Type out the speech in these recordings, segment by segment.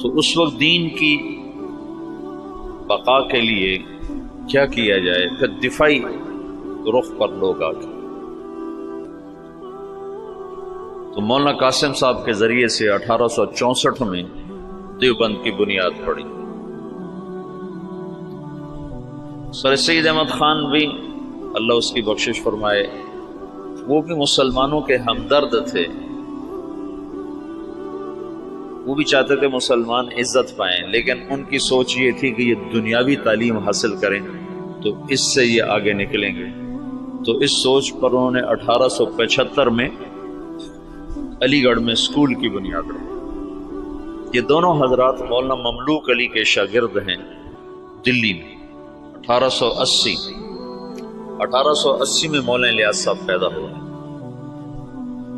تو اس وقت دین کی بقا کے لیے کیا کیا جائے؟ پھر دفاعی رخ پر لوگ آ گئے. تو مولانا قاسم صاحب کے ذریعے سے 1864 میں دیوبند کی بنیاد پڑی. سر سید احمد خان بھی اللہ اس کی بخشش فرمائے، وہ بھی مسلمانوں کے ہمدرد تھے. وہ بھی چاہتے تھے مسلمان عزت پائیں، لیکن ان کی سوچ یہ تھی کہ یہ دنیاوی تعلیم حاصل کریں تو اس سے یہ آگے نکلیں گے. تو اس سوچ پر انہوں نے 1875 میں علی گڑھ میں اسکول کی بنیاد رکھی. یہ دونوں حضرات مولانا مملوک علی کے شاگرد ہیں دلی میں. 1880 میں مولانا الیاس صاحب پیدا ہوئے.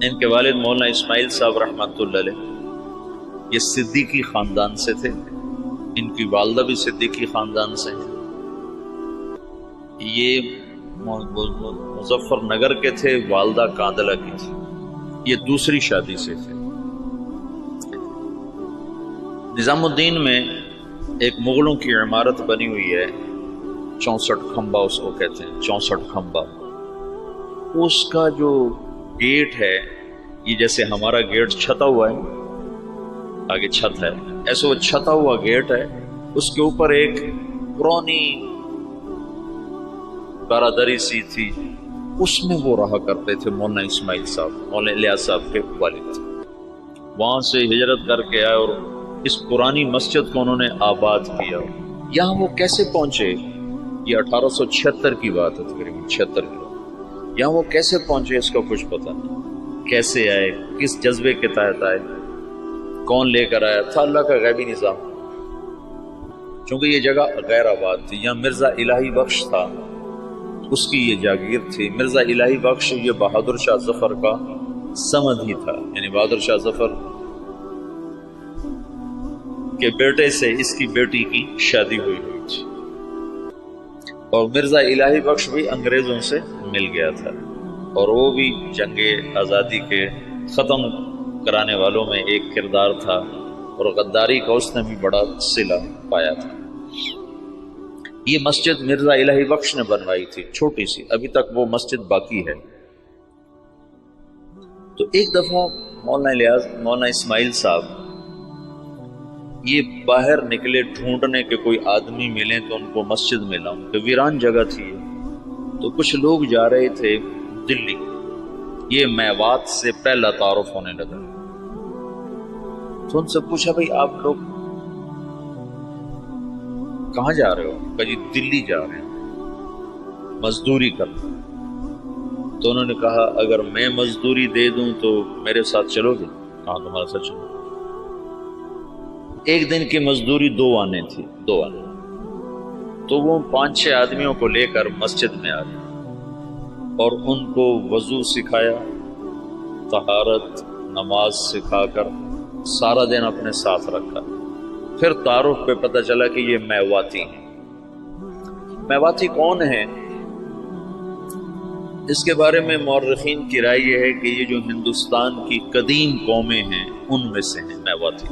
ان کے والد مولانا اسماعیل صاحب رحمۃ اللہ علیہ یہ صدیقی خاندان سے تھے. ان کی والدہ بھی صدیقی خاندان سے ہیں. یہ مظفر نگر کے تھے، والدہ کاندلہ کی تھی. یہ دوسری شادی سے تھے. نظام الدین میں ایک مغلوں کی عمارت بنی ہوئی ہے، 64 کھمبا اس کو کہتے ہیں، 64 کھمبا. اس کا جو گیٹ ہے یہ جیسے ہمارا گیٹ چھتا ہوا ہے، آگے چھت ہے، ایسے وہ چھتا ہوا گیٹ ہے. اس کے اوپر ایک پرانی برادری سی تھی، اس میں وہ رہا کرتے تھے مولانا اسماعیل صاحب، مولانا الیاس صاحب کے والد. وہاں سے ہجرت کر کے آئے اور اس پرانی مسجد کو انہوں نے آباد کیا. یہاں وہ کیسے پہنچے؟ یہ 1876 کی بات ہے، تقریباً 76 کی. یہاں وہ کیسے پہنچے اس کا کچھ پتہ نہیں. کیسے آئے، کس جذبے کے تحت آئے، کون لے کر آیا تھا، اللہ کا غیبی نظام. چونکہ یہ جگہ غیر آباد تھی، یہاں مرزا الہی بخش تھا، اس کی یہ جاگیر تھی. مرزا الہی بخش یہ بہادر شاہ ظفر کا سمد ہی تھا، یعنی بہادر شاہ ظفر کے بیٹے سے اس کی بیٹی کی شادی ہوئی تھی. اور مرزا الہی بخش بھی انگریزوں سے مل گیا تھا، اور وہ بھی جنگ آزادی کے ختم کرانے والوں میں ایک کردار تھا، اور غداری کا اس نے بھی بڑا صلہ پایا تھا. یہ مسجد مرزا الہی بخش نے بنوائی تھی، چھوٹی سی، ابھی تک وہ مسجد باقی ہے. تو ایک دفعہ مولانا اسماعیل صاحب یہ باہر نکلے ڈھونڈنے کے کوئی آدمی ملیں تو ان کو مسجد میں لاؤں، کہ ویران جگہ تھی. تو کچھ لوگ جا رہے تھے دلی، یہ میوات سے پہلا تعارف ہونے لگا. تو ان سے پوچھا بھائی آپ لوگ کہاں جا رہے ہو؟ کہ جی دلی جا رہے ہیں مزدوری کرنا. تو انہوں نے کہا اگر میں مزدوری دے دوں تو میرے ساتھ چلو گے؟ کہاں تمہارے ساتھ چلو. ایک دن کی مزدوری 2 آنے تھی، 2 آنے. تو وہ 5-6 آدمیوں کو لے کر مسجد میں آ گئے اور ان کو وضو سکھایا، طہارت، نماز سکھا کر سارا دن اپنے ساتھ رکھا. پھر تعارف پہ پتہ چلا کہ یہ میواتی ہیں. میواتی کون ہیں؟ اس کے بارے میں مورخین کی رائے یہ ہے کہ یہ جو ہندوستان کی قدیم قومیں ہیں ان میں سے ہیں میواتی.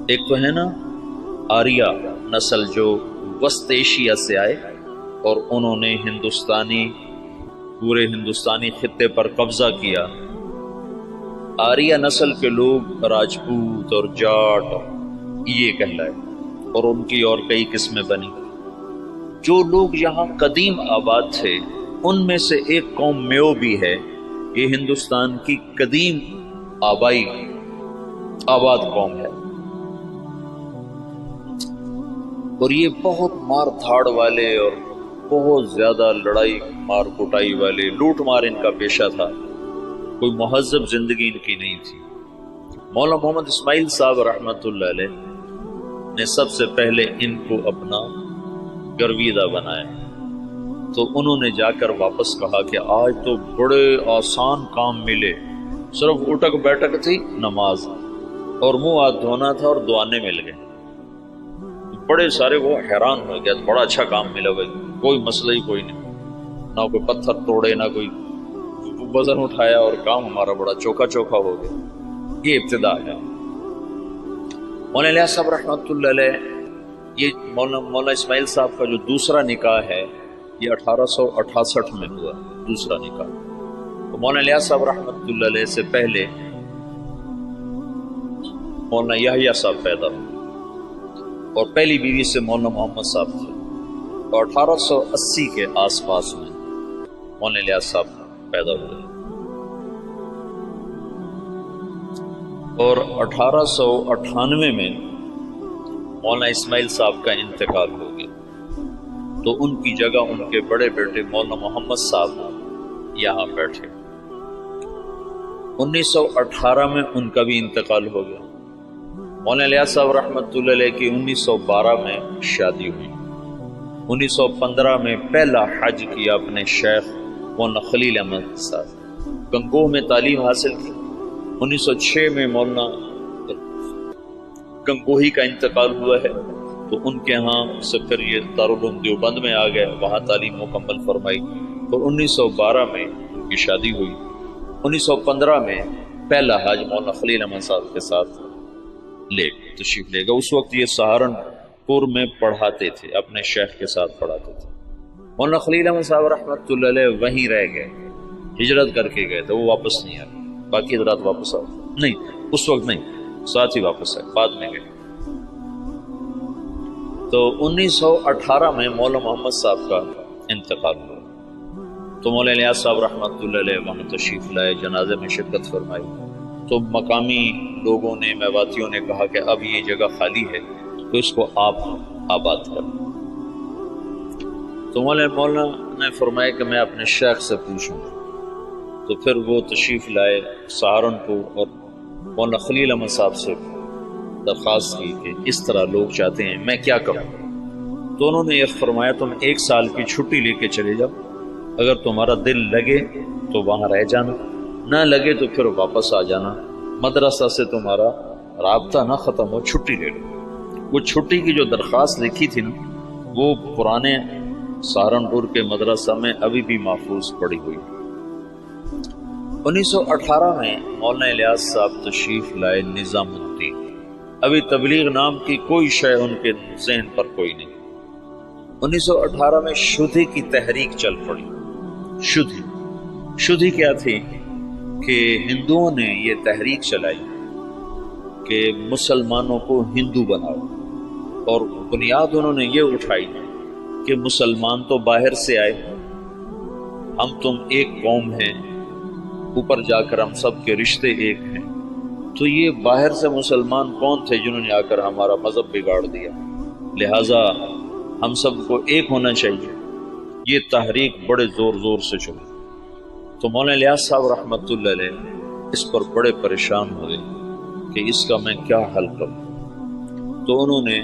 ایک تو ہے نا آریہ نسل جو وسط ایشیا سے آئے اور انہوں نے پورے ہندوستانی خطے پر قبضہ کیا. آریہ نسل کے لوگ راجپوت اور جاٹ یہ کہلائے، اور ان کی اور کئی قسمیں بنی. جو لوگ یہاں قدیم آباد تھے ان میں سے ایک قوم میو بھی ہے. یہ ہندوستان کی قدیم آبائی آباد قوم ہے، اور یہ بہت مار دھاڑ والے اور بہت زیادہ لڑائی مار کٹائی والے، لوٹ مار ان کا پیشہ تھا. کوئی مہذب زندگی ان کی نہیں تھی. مولانا محمد اسماعیل صاحب رحمۃ اللہ علیہ نے سب سے پہلے ان کو اپنا گرویدہ بنایا. تو انہوں نے جا کر واپس کہا کہ آج تو بڑے آسان کام ملے، صرف اٹک بیٹھک تھی، نماز اور منہ ہاتھ دھونا تھا اور دعانے مل گئے. بڑے سارے وہ حیران ہو گیا، بڑا اچھا کام ملا بھائی، کوئی مسئلہ ہی کوئی نہیں، نہ کوئی پتھر توڑے نہ کوئی وزن اٹھایا، اور کام ہمارا بڑا چوکھا چوکھا ہو گیا. یہ ابتدا ہے. مولانا الیاس صاحب رحمۃ اللہ علیہ، یہ مولانا اسماعیل صاحب کا جو دوسرا نکاح ہے یہ 1868 میں ہوا، دوسرا نکاح۔ تو مولانا الیاس صاحب رحمۃ اللہ علیہ سے پہلے مولانا یحییٰ صاحب پیدا ہوئے اور پہلی بیوی سے مولانا محمد صاحب تھے، اور 1880 کے آس پاس میں مولانا الیاس صاحب پیدا ہوئے، اور 1898 میں مولانا اسماعیل صاحب کا انتقال ہو گیا، تو ان کی جگہ ان کے بڑے بیٹے مولانا محمد صاحب یہاں بیٹھے۔ 1918 میں ان کا بھی انتقال ہو گیا۔ مولانا الیاس صاحب رحمۃ اللہ علیہ کی 1912 میں شادی ہوئی۔ 1915 میں پہلا حج کیا اپنے شیخ مولانا خلیل احمد صاحب، گنگوہ میں تعلیم حاصل کی۔ 1906 میں مولانا گنگوہی کا انتقال ہوا ہے، تو ان کے ہاں سے پھر یہ دارالعلوم دیوبند میں آ گئے، وہاں تعلیم مکمل فرمائی، اور 1912 میں ان کی شادی ہوئی۔ 1915 میں پہلا حج مولانا خلیل احمد صاحب کے ساتھ تشریف لے گا۔ اس وقت یہ سہارنپور میں پڑھاتے تھے، اپنے شیخ کے ساتھ پڑھاتے تھے۔ مولانا خلیل احمد صاحب رحمۃ اللہ علیہ وہیں رہ گئے، ہجرت کر کے گئے تھے، وہ واپس نہیں آئے۔ باقی حضرات واپس آئے نہیں، اس وقت نہیں، ساتھ ہی واپس آئے، بعد میں گئے۔ تو 1918 میں مولانا محمد صاحب کا انتقال ہوا، تو مولانا الیاس صاحب رحمۃ اللہ علیہ وہاں تشریف لائے، جنازے میں شرکت فرمائی۔ تو مقامی لوگوں نے، میواتیوں نے کہا کہ اب یہ جگہ خالی ہے تو اس کو آپ آباد کریں۔ تو مولانا نے فرمایا کہ میں اپنے شیخ سے پوچھوں، تو پھر وہ تشریف لائے سہارنپور، اور مولانا خلیل احمد صاحب سے درخواست کی کہ اس طرح لوگ چاہتے ہیں، میں کیا کروں؟ تو انہوں نے یہ فرمایا تم 1 سال کی چھٹی لے کے چلے جاؤ، اگر تمہارا دل لگے تو وہاں رہ جانا، نہ لگے تو پھر واپس آ جانا، مدرسہ سے تمہارا رابطہ نہ ختم ہو، چھٹی لے لو۔ وہ چھٹی کی جو درخواست لکھی تھی نا، وہ پرانے سہارنپور کے مدرسہ میں ابھی بھی محفوظ پڑی ہوئی۔ 1918 میں مولانا الیاس صاحب تشریف لائے نظام الدین، ابھی تبلیغ نام کی کوئی شے ان کے ذہن پر کوئی نہیں۔ 1918 میں شدھی کی تحریک چل پڑی۔ شدھی کیا تھی کہ ہندوؤں نے یہ تحریک چلائی کہ مسلمانوں کو ہندو بناؤ، اور بنیاد انہوں نے یہ اٹھائی کہ مسلمان تو باہر سے آئے، ہم تم ایک قوم ہیں، اوپر جا کر ہم سب کے رشتے ایک ہیں، تو یہ باہر سے مسلمان کون تھے جنہوں نے آ کر ہمارا مذہب بگاڑ دیا، لہٰذا ہم سب کو ایک ہونا چاہیے۔ یہ تحریک بڑے زور سے چلی، تو مولانا الیاس صاحب رحمۃ اللہ علیہ اس پر بڑے پریشان ہوئے کہ اس کا میں کیا حل کروں۔ تو انہوں نے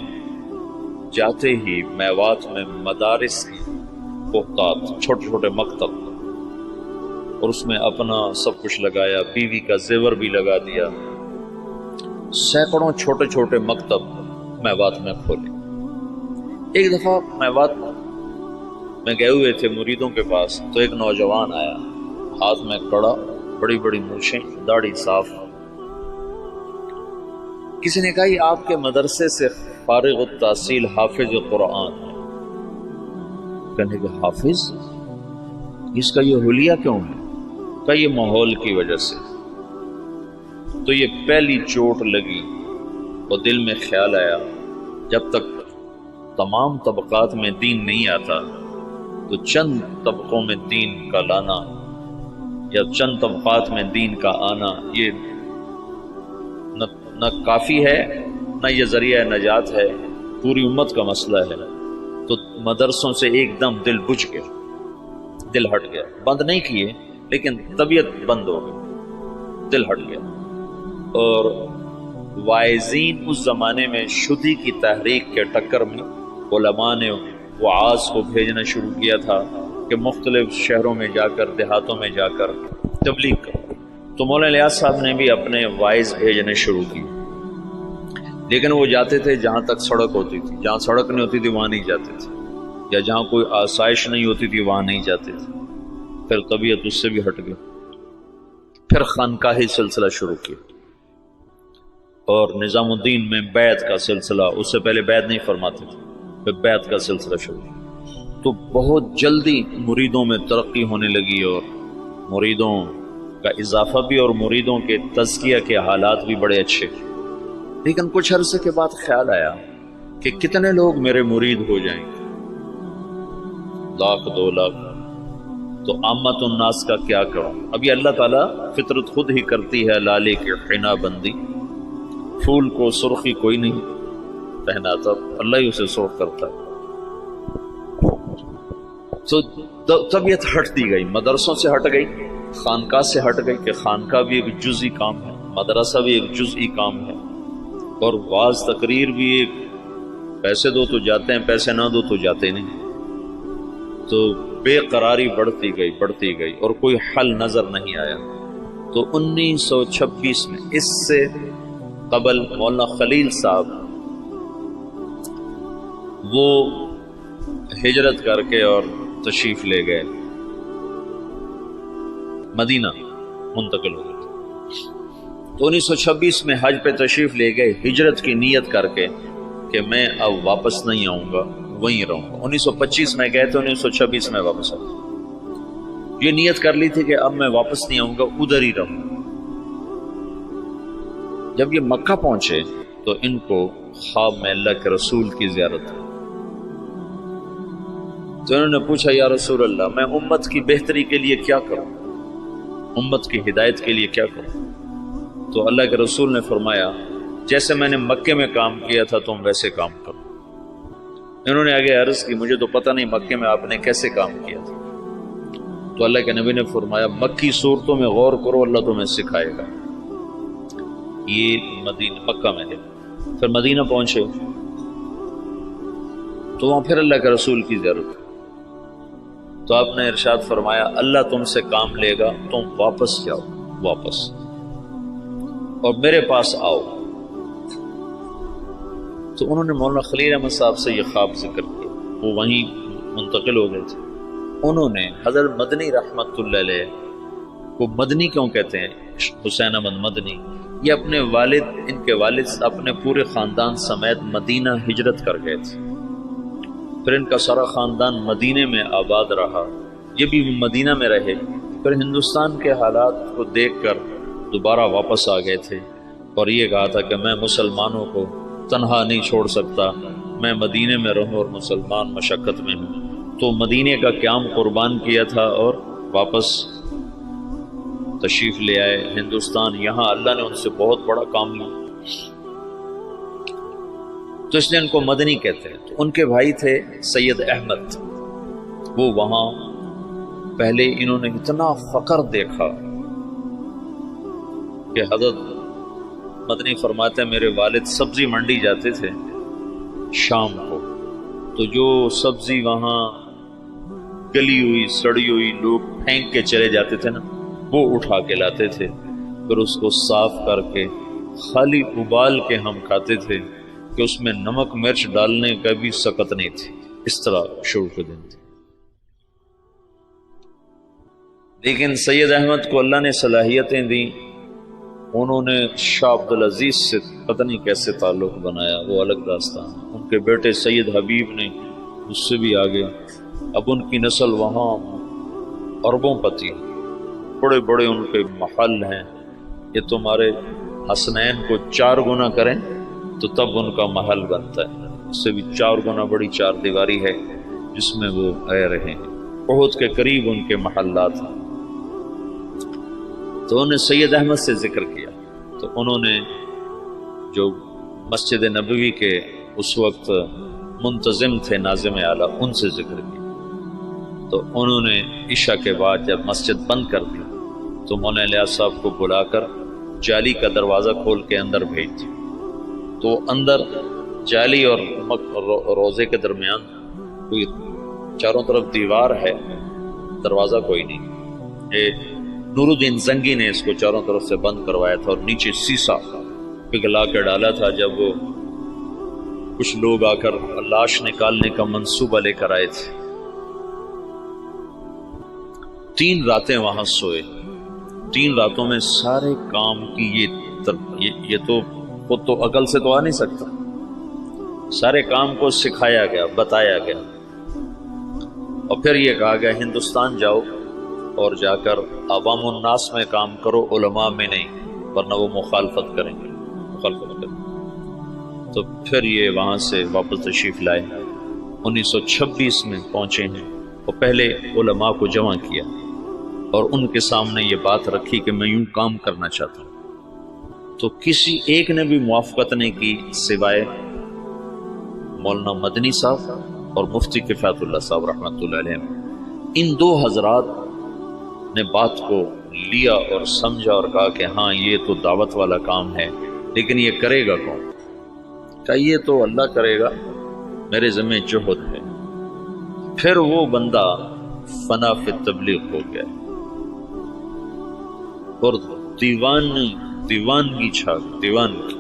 جاتے ہی میوات میں مدارس کی بہتات، چھوٹے چھوٹے مکتب، اور اس میں اپنا سب کچھ لگایا، بیوی کا زیور بھی لگا دیا، سینکڑوں چھوٹے چھوٹے مکتب میوات میں کھولے۔ ایک دفعہ میوات میں گئے ہوئے تھے مریدوں کے پاس، تو ایک نوجوان آیا، ہاتھ میں کڑا، بڑی بڑی مونچھیں، داڑھی صاف۔ کسی نے کہا یہ آپ کے مدرسے سے فارغ التحصیل حافظ قرآن ہے۔ کہنے کہ حافظ، اس کا یہ حلیہ کیوں ہے؟ کہ یہ ماحول کی وجہ سے۔ تو یہ پہلی چوٹ لگی، اور دل میں خیال آیا جب تک تمام طبقات میں دین نہیں آتا تو چند طبقوں میں دین کا لانا یا چند طبقات میں دین کا آنا یہ نہ کافی ہے، نہ یہ ذریعہ نجات ہے، پوری امت کا مسئلہ ہے۔ تو مدرسوں سے ایک دم دل بجھ گیا، دل ہٹ گیا، بند نہیں کیے لیکن طبیعت بند ہو گئی، دل ہٹ گیا۔ اور وائزین اس زمانے میں شدھی کی تحریک کے ٹکر میں علماء نے وعاظ کو بھیجنا شروع کیا تھا کہ مختلف شہروں میں جا کر، دیہاتوں میں جا کر تبلیغ کر۔ تو مولانا الیاس صاحب نے بھی اپنے وائز بھیجنے شروع کی، لیکن وہ جاتے تھے جہاں تک سڑک ہوتی تھی، جہاں سڑک نہیں ہوتی تھی وہاں نہیں جاتے تھے، یا جہاں کوئی آسائش نہیں ہوتی تھی وہاں نہیں جاتے تھے۔ پھر طبیعت اس سے بھی ہٹ گئی، پھر خانقاہی سلسلہ شروع کیا، اور نظام الدین میں بیعت کا سلسلہ، اس سے پہلے بیعت نہیں فرماتے تھے، پھر بیعت کا سلسلہ شروع، تو بہت جلدی مریدوں میں ترقی ہونے لگی اور مریدوں کا اضافہ بھی اور مریدوں کے تزکیہ کے حالات بھی بڑے اچھے۔ لیکن کچھ عرصے کے بعد خیال آیا کہ کتنے لوگ میرے مرید ہو جائیں گے، 1 لاکھ 2 لاکھ، تو عامت الناس کا کیا کروں؟ ابھی اللہ تعالیٰ فطرت خود ہی کرتی ہے لالے کی حنا بندی، پھول کو سرخی کوئی نہیں پہناتا، اللہ ہی اسے سرخ کرتا ہے۔ تو طبیعت ہٹتی گئی، مدرسوں سے ہٹ گئی، خانقاہ سے ہٹ گئی کہ خانقاہ بھی ایک جزئی کام ہے، مدرسہ بھی ایک جزئی کام ہے، اور واعظ تقریر بھی ایک، پیسے دو تو جاتے ہیں، پیسے نہ دو تو جاتے نہیں۔ تو بے قراری بڑھتی گئی اور کوئی حل نظر نہیں آیا۔ تو 1926 میں، اس سے قبل مولانا خلیل صاحب وہ ہجرت کر کے اور تشریف لے گئے، مدینہ منتقل ہو گئے۔ تو 1926 میں حج پہ تشریف لے گئے، ہجرت کی نیت کر کے کہ میں اب واپس نہیں آؤں گا، وہیں رہوں گا۔ 1925 میں گئے تو 1926 میں واپس آؤں گا، یہ نیت کر لی تھی کہ اب میں واپس نہیں آؤں گا، ادھر ہی رہوں گا۔ جب یہ مکہ پہنچے تو ان کو خواب میں اللہ کے رسول کی زیارت ہوئی، تو انہوں نے پوچھا یا رسول اللہ، میں امت کی بہتری کے لیے کیا کروں، امت کی ہدایت کے لیے کیا کروں؟ تو اللہ کے رسول نے فرمایا جیسے میں نے مکے میں کام کیا تھا تم ویسے کام کرو۔ انہوں نے آگے عرض کی مجھے تو پتہ نہیں مکے میں آپ نے کیسے کام کیا تھا، تو اللہ کے نبی نے فرمایا مکی صورتوں میں غور کرو، اللہ تمہیں سکھائے گا۔ یہ مکہ میں ہے۔ پھر مدینہ پہنچے تو وہاں پھر اللہ کے رسول کی زیارت، تو آپ نے ارشاد فرمایا اللہ تم سے کام لے گا، تم واپس جاؤ، واپس اور میرے پاس آؤ۔ تو انہوں نے مولانا خلیل احمد صاحب سے یہ خواب ذکر کیا، وہ وہیں منتقل ہو گئے تھے۔ انہوں نے حضرت مدنی رحمت اللہ علیہ کو، مدنی کیوں کہتے ہیں، حسین احمد مدنی، یہ اپنے والد، ان کے والد اپنے پورے خاندان سمیت مدینہ ہجرت کر گئے تھے، پھر ان کا سارا خاندان مدینے میں آباد رہا، یہ بھی مدینہ میں رہے، پھر ہندوستان کے حالات کو دیکھ کر دوبارہ واپس آ گئے تھے، اور یہ کہا تھا کہ میں مسلمانوں کو تنہا نہیں چھوڑ سکتا، میں مدینے میں رہوں اور مسلمان مشقت میں ہوں۔ تو مدینے کا قیام قربان کیا تھا اور واپس تشریف لے آئے ہندوستان۔ یہاں اللہ نے ان سے بہت بڑا کام لیا، تو اس لیے ان کو مدنی کہتے ہیں۔ تو ان کے بھائی تھے سید احمد، وہ وہاں پہلے انہوں نے اتنا فقر دیکھا کہ حضرت مدنی فرماتے ہیں میرے والد سبزی منڈی جاتے تھے شام کو، تو جو سبزی وہاں گلی ہوئی سڑی ہوئی لوگ پھینک کے چلے جاتے تھے نا، وہ اٹھا کے لاتے تھے، پھر اس کو صاف کر کے خالی ابال کے ہم کھاتے تھے کہ اس میں نمک مرچ ڈالنے کا بھی سکت نہیں تھی۔ اس طرح شروع کے دن تھے۔ لیکن سید احمد کو اللہ نے صلاحیتیں دیں، انہوں نے شاہ عبدالعزیز سے پتہ نہیں کیسے تعلق بنایا، وہ الگ داستان۔ ان کے بیٹے سید حبیب نے اس سے بھی آگے، اب ان کی نسل وہاں اربوں پتی، بڑے بڑے ان کے محل ہیں، یہ تمہارے حسنین کو 4 گنا کریں تو تب ان کا محل بنتا ہے، اس سے بھی 4 گنا بڑی 4 دیواری ہے جس میں وہ رہ رہے ہیں، بہت کے قریب ان کے محلات ہیں۔ تو انہوں نے سید احمد سے ذکر کیا، تو انہوں نے جو مسجد نبوی کے اس وقت منتظم تھے ناظم اعلیٰ، ان سے ذکر کیا۔ تو انہوں نے عشاء کے بعد جب مسجد بند کر دی تو مولانا الیاس صاحب کو بلا کر جالی کا دروازہ کھول کے اندر بھیج دی، تو اندر جالی اور روزے کے درمیان کوئی چاروں طرف دیوار ہے، دروازہ کوئی نہیں۔ یہ نور الدین زنگی نے اس کو چاروں طرف سے بند کروایا تھا اور نیچے سیسا پگھلا کے ڈالا تھا۔ جب وہ کچھ لوگ آ کر لاش نکالنے کا منصوبہ لے کر آئے تھے، 3 راتیں وہاں سوئے، 3 راتوں میں سارے کام کی یہ تو خود تو عقل سے تو آ نہیں سکتا، سارے کام کو سکھایا گیا، بتایا گیا، اور پھر یہ کہا گیا ہندوستان جاؤ اور جا کر عوام الناس میں کام کرو، علماء میں نہیں، ورنہ وہ مخالفت کریں گے، تو پھر یہ وہاں سے واپس تشریف لائے، 1926 میں پہنچے ہیں، اور پہلے علماء کو جمع کیا اور ان کے سامنے یہ بات رکھی کہ میں یوں کام کرنا چاہتا ہوں، تو کسی ایک نے بھی موافقت نہیں کی سوائے مولانا مدنی صاحب اور مفتی کفایت اللہ صاحب رحمۃ اللہ علیہ۔ ان دو حضرات نے بات کو لیا اور سمجھا اور کہا کہ ہاں یہ تو دعوت والا کام ہے، لیکن یہ کرے گا کون؟ کہا یہ تو اللہ کرے گا، میرے ذمہ جہد ہے۔ پھر وہ بندہ فنا فی تبلیغ ہو گیا اور دیوانگی چھا دیوانگی۔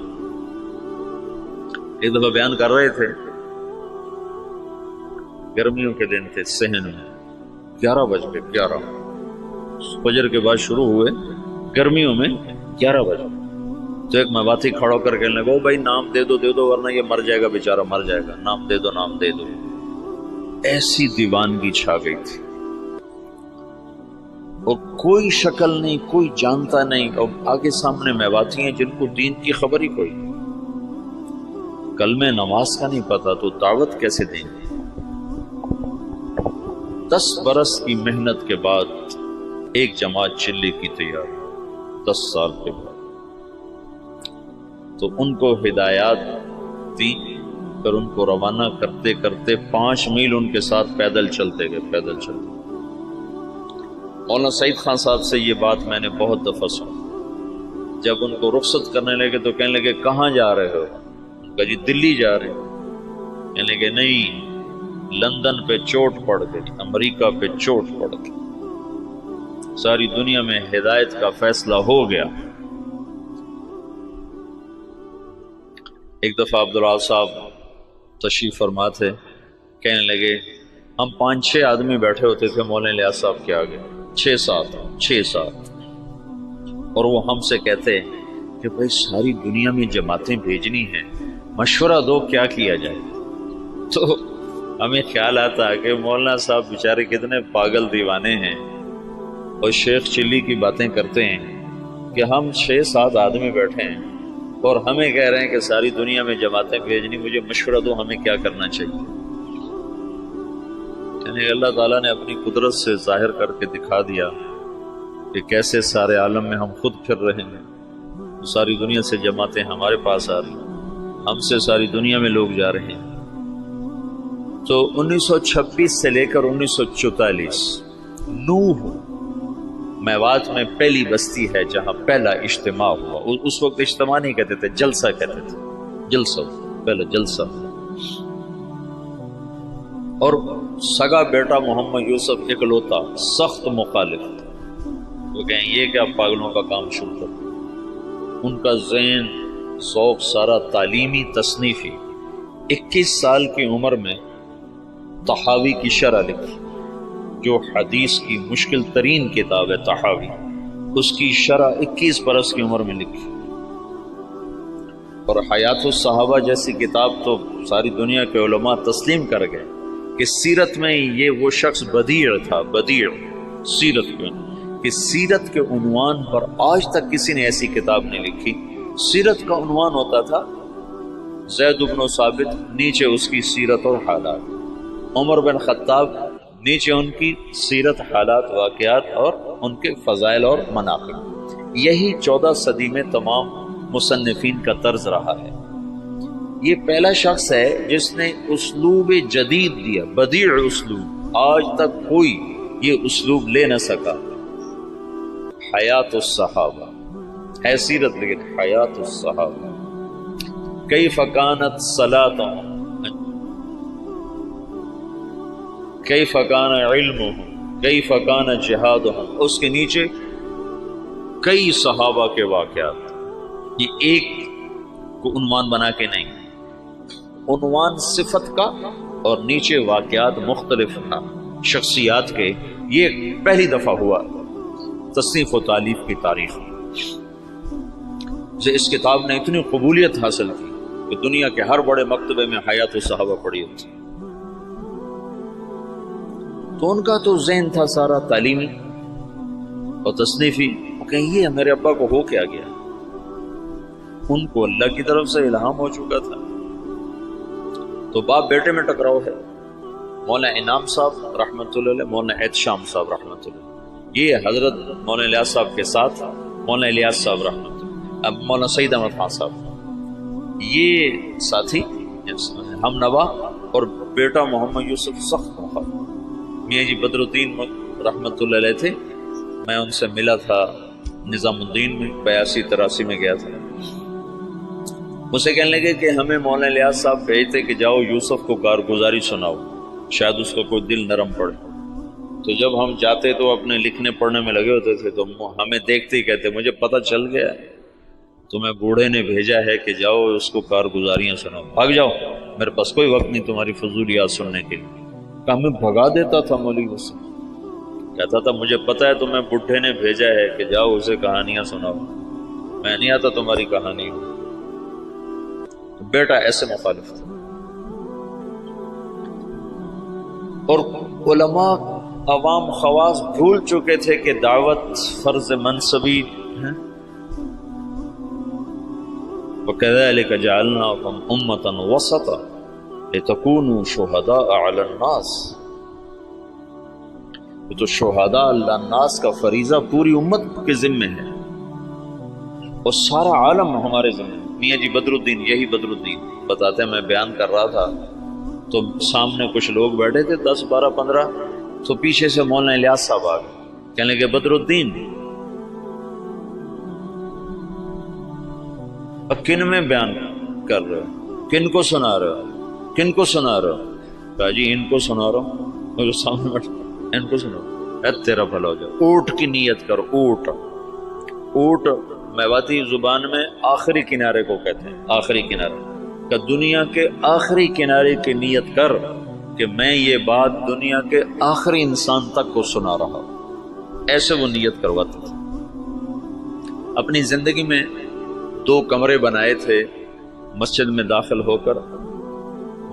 ایک دفعہ بیان کر رہے تھے، گرمیوں کے دن تھے، صحن میں 11 بج کے 11 فجر کے بعد شروع ہوئے، گرمیوں میں 11 بجے، تو ایک مواتی کھڑا کر کے لگا بھائی نام دے دو ورنہ یہ مر جائے گا بیچارہ، مر جائے گا، نام دے دو نام دے دو۔ ایسی دیوانگی چھا گئی تھی اور کوئی شکل نہیں، کوئی جانتا نہیں، اور آگے سامنے میواتی ہیں جن کو دین کی خبر ہی کوئی، کلمہ نماز کا نہیں پتا تو دعوت کیسے دیں گے؟ 10 برس کی محنت کے بعد ایک جماعت چلے کی تیار، 10 سال کے بعد، تو ان کو ہدایات دی، پھر ان کو روانہ کرتے کرتے 5 میل ان کے ساتھ پیدل چلتے گئے، پیدل چلتے۔ مولانا سعید خان صاحب سے یہ بات میں نے بہت دفعہ سنی، جب ان کو رخصت کرنے لگے تو کہنے لگے کہاں جا رہے ہو؟ ان کا جی دلی جا رہے ہیں۔ کہنے لگے نہیں، لندن پہ چوٹ پڑ گئی، امریکہ پہ چوٹ پڑ گئی، ساری دنیا میں ہدایت کا فیصلہ ہو گیا۔ ایک دفعہ عبدالعال صاحب تشریف فرما تھے، کہنے لگے ہم 5-6 آدمی بیٹھے ہوتے تھے مولانا الیاس صاحب کے آگے، 6-7 اور وہ ہم سے کہتے کہ بھائی ساری دنیا میں جماعتیں بھیجنی ہیں، مشورہ دو کیا کیا جائے۔ تو ہمیں خیال آتا کہ مولانا صاحب بیچارے کتنے پاگل دیوانے ہیں اور شیخ چلی کی باتیں کرتے ہیں کہ ہم 6-7 آدمی بیٹھے ہیں اور ہمیں کہہ رہے ہیں کہ ساری دنیا میں جماعتیں بھیجنی، مجھے مشورہ دو ہمیں کیا کرنا چاہیے۔ یعنی اللہ تعالیٰ نے اپنی قدرت سے ظاہر کر کے دکھا دیا کہ کیسے سارے عالم میں ہم خود پھر رہے ہیں، ساری دنیا سے جماعتیں ہمارے پاس آ رہی ہیں، ہم سے ساری دنیا میں لوگ جا رہے ہیں۔ تو 1926 سے لے کر 1944 نوح میوات میں پہلی بستی ہے جہاں پہلا اجتماع ہوا۔ اس وقت اجتماع نہیں کہتے تھے، جلسہ کہتے تھے، جلسہ، پہلا جلسہ۔ اور سگا بیٹا محمد یوسف اکلوتا سخت مخالف، وہ کہیں یہ کیا پاگلوں کا کام شروع کر۔ ان کا ذہن ذوق سارا تعلیمی تصنیفی، 21 سال کی عمر میں طحاوی کی شرح لکھی، جو حدیث کی مشکل ترین کتاب ہے طحاوی، اس کی شرح 21 برس کی عمر میں لکھی۔ اور حیات الصحابہ جیسی کتاب تو ساری دنیا کے علماء تسلیم کر گئے کہ سیرت میں یہ وہ شخص بدیع تھا، بدیع سیرت میں، کہ سیرت کے عنوان پر آج تک کسی نے ایسی کتاب نہیں لکھی۔ سیرت کا عنوان ہوتا تھا زید بن ثابت، نیچے اس کی سیرت اور حالات، عمر بن خطاب، نیچے ان کی سیرت، حالات، واقعات اور ان کے فضائل اور مناقب۔ یہی 14 صدی میں تمام مصنفین کا طرز رہا ہے۔ یہ پہلا شخص ہے جس نے اسلوب جدید دیا، بدیع اسلوب، آج تک کوئی یہ اسلوب لے نہ سکا۔ حیات الصحابہ ہے سیرت، لیکن حیات الصحابہ، کیف کانت صلاتهم، کیف کان علمهم، کیف کان جہادهم، اس کے نیچے کئی صحابہ کے واقعات۔ یہ ایک کو عنوان بنا کے نہیں، عنوان صفت کا اور نیچے واقعات مختلف تھا شخصیات کے۔ یہ پہلی دفعہ ہوا تصنیف و تالیف کی تاریخ میں۔ سے اس کتاب نے اتنی قبولیت حاصل کی کہ دنیا کے ہر بڑے مکتبے میں حیات و صحابہ پڑھی ہوتی. تو ان کا تو ذہن تھا سارا تعلیمی اور تصنیفی کہ یہ میرے ابا کو ہو کیا گیا. ان کو اللہ کی طرف سے الہام ہو چکا تھا. تو باپ بیٹے میں ٹکراؤ ہے. مولانا انعام صاحب رحمۃ اللہ علیہ، مولانا احتشام صاحب رحمۃ اللہ علیہ، یہ حضرت مولانا الیاس صاحب کے ساتھ مولانا الیاس صاحب رحمۃ اللہ، اب مولانا سعید احمد خان صاحب، یہ ساتھی ہم نوا، اور بیٹا محمد یوسف سخت مخالف. میاں جی بدر الدین رحمۃ اللہ علیہ تھے، میں ان سے ملا تھا نظام الدین میں 82-83 میں گیا تھا. مجھ سے کہنے لگے کہ ہمیں مولانا الیاس صاحب بھیجتے کہ جاؤ یوسف کو کارگزاری سناؤ، شاید اس کا کوئی دل نرم پڑے. تو جب ہم جاتے تو اپنے لکھنے پڑھنے میں لگے ہوتے تھے، تو ہمیں دیکھتے ہی کہتے مجھے پتہ چل گیا تمہیں بوڑھے نے بھیجا ہے کہ جاؤ اس کو کارگزاریاں سناؤ، بھاگ جاؤ، میرے پاس کوئی وقت نہیں تمہاری فضولیات سننے کے لیے. کہ ہمیں بھگا دیتا تھا مولوی سے، کہتا تھا مجھے پتہ ہے تمہیں بڈھے نے بھیجا ہے کہ جاؤ اسے کہانیاں سناؤ، میں نہیں آتا تمہاری کہانی. بیٹا ایسے مخالف تھا. اور علماء عوام خواص بھول چکے تھے کہ دعوت فرض منصبی ہے. وَكَذَلِكَ جَعَلْنَاكُمْ أُمَّةً وَسَطًا لِتَكُونُوا شُهَدَاءَ عَلَى النَّاسِ. تو شہداء اللہ الناس کا فریضہ پوری امت کے ذمے ہے اور سارا عالم ہمارے ذمے. میاں جی بدر الدین، یہی بدر الدین بتاتے ہیں، میں بیان کر رہا تھا تو سامنے کچھ لوگ بیٹھے تھے 10 12 15، تو پیچھے سے مولانا الیاس صاحب آ گئے، کہنے لگے بدر الدین اب کن میں بیان کر رہے ہو، کن کو سنا رہے ہو، کن کو سنا رہے ہو؟ کہا جی ان کو سنا رہا ہوں. میرے سامنے بیٹھے ان کو سنو، اے تیرا بھلا ہو جائے. اونٹ کی نیت کر. اونٹ، اونٹ میواتی زبان میں آخری کنارے کو کہتے ہیں، آخری کنارے کہ دنیا کے آخری کنارے کی نیت کر کہ میں یہ بات دنیا کے آخری انسان تک کو سنا رہا ہوں. ایسے وہ نیت کرواتے تھے. اپنی زندگی میں 2 کمرے بنائے تھے مسجد میں داخل ہو کر،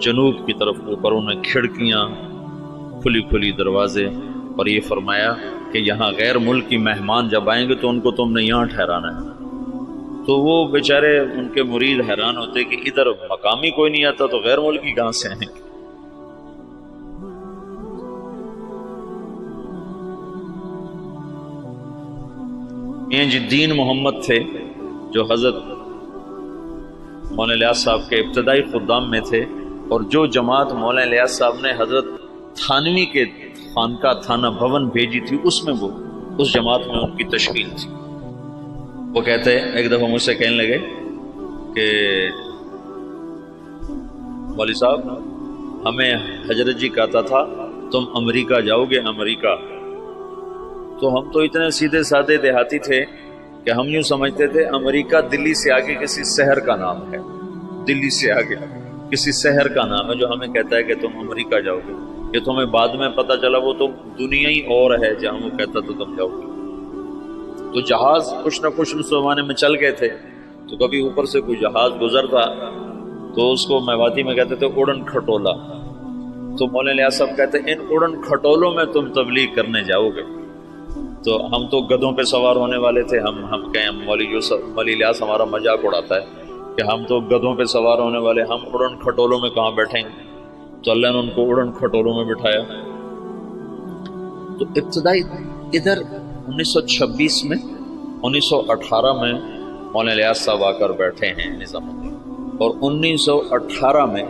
جنوب کی طرف اوپر انہیں کھڑکیاں، کھلی کھلی دروازے، اور یہ فرمایا کہ یہاں غیر ملکی مہمان جب آئیں گے تو ان کو تم نے یہاں ٹھہرانا ہے. تو وہ بیچارے ان کے مرید حیران ہوتے کہ ادھر مقامی کوئی نہیں آتا تو غیر ملکی کہاں سے آئیں گے. میاں جی دین محمد تھے جو حضرت مولانا الیاس صاحب کے ابتدائی خدام میں تھے، اور جو جماعت مولانا الیاس صاحب نے حضرت تھانوی کے خانقاہ تھانہ بھون بھیجی تھی، اس میں وہ اس جماعت میں ان کی تشکیل تھی. وہ کہتے ہیں ایک دفعہ مجھ سے کہنے لگے کہ مولوی صاحب ہمیں حضرت جی کہتا تھا تم امریکہ جاؤ گے، امریکہ. تو ہم تو اتنے سیدھے سادے دیہاتی تھے کہ ہم یوں سمجھتے تھے امریکہ دلی سے آگے کسی شہر کا نام ہے، دلی سے آگے کسی شہر کا نام ہے جو ہمیں کہتا ہے کہ تم امریکہ جاؤ گے. کہ تمہیں بعد میں پتہ چلا وہ تو دنیا ہی اور ہے جہاں وہ کہتا تو تم جاؤ گے. تو جہاز کچھ نہ کچھ اس زمانے میں چل گئے تھے، تو کبھی اوپر سے کوئی جہاز گزرتا تو اس کو میواتی میں کہتے تھے اڑن کھٹولا. تو مولانا الیاس صاحب کہتے ہیں ان اڑن کھٹولوں میں تم تبلیغ کرنے جاؤ گے. تو ہم تو گدھوں پہ سوار ہونے والے تھے. ہم کہیں مولوی یوسف، مولوی الیاس ہمارا مذاق اڑاتا ہے کہ ہم تو گدھوں پہ سوار ہونے والے، ہم اڑن کھٹولوں میں کہاں بیٹھیں گے. تو اللہ نے ان کو اڑن کھٹولوں میں بٹھایا. تو ابتدائی ادھر 1926 میں 1918 میں مولانا الیاس صاحب آ کر بیٹھے ہیں نظام الدین، اور 1918 میں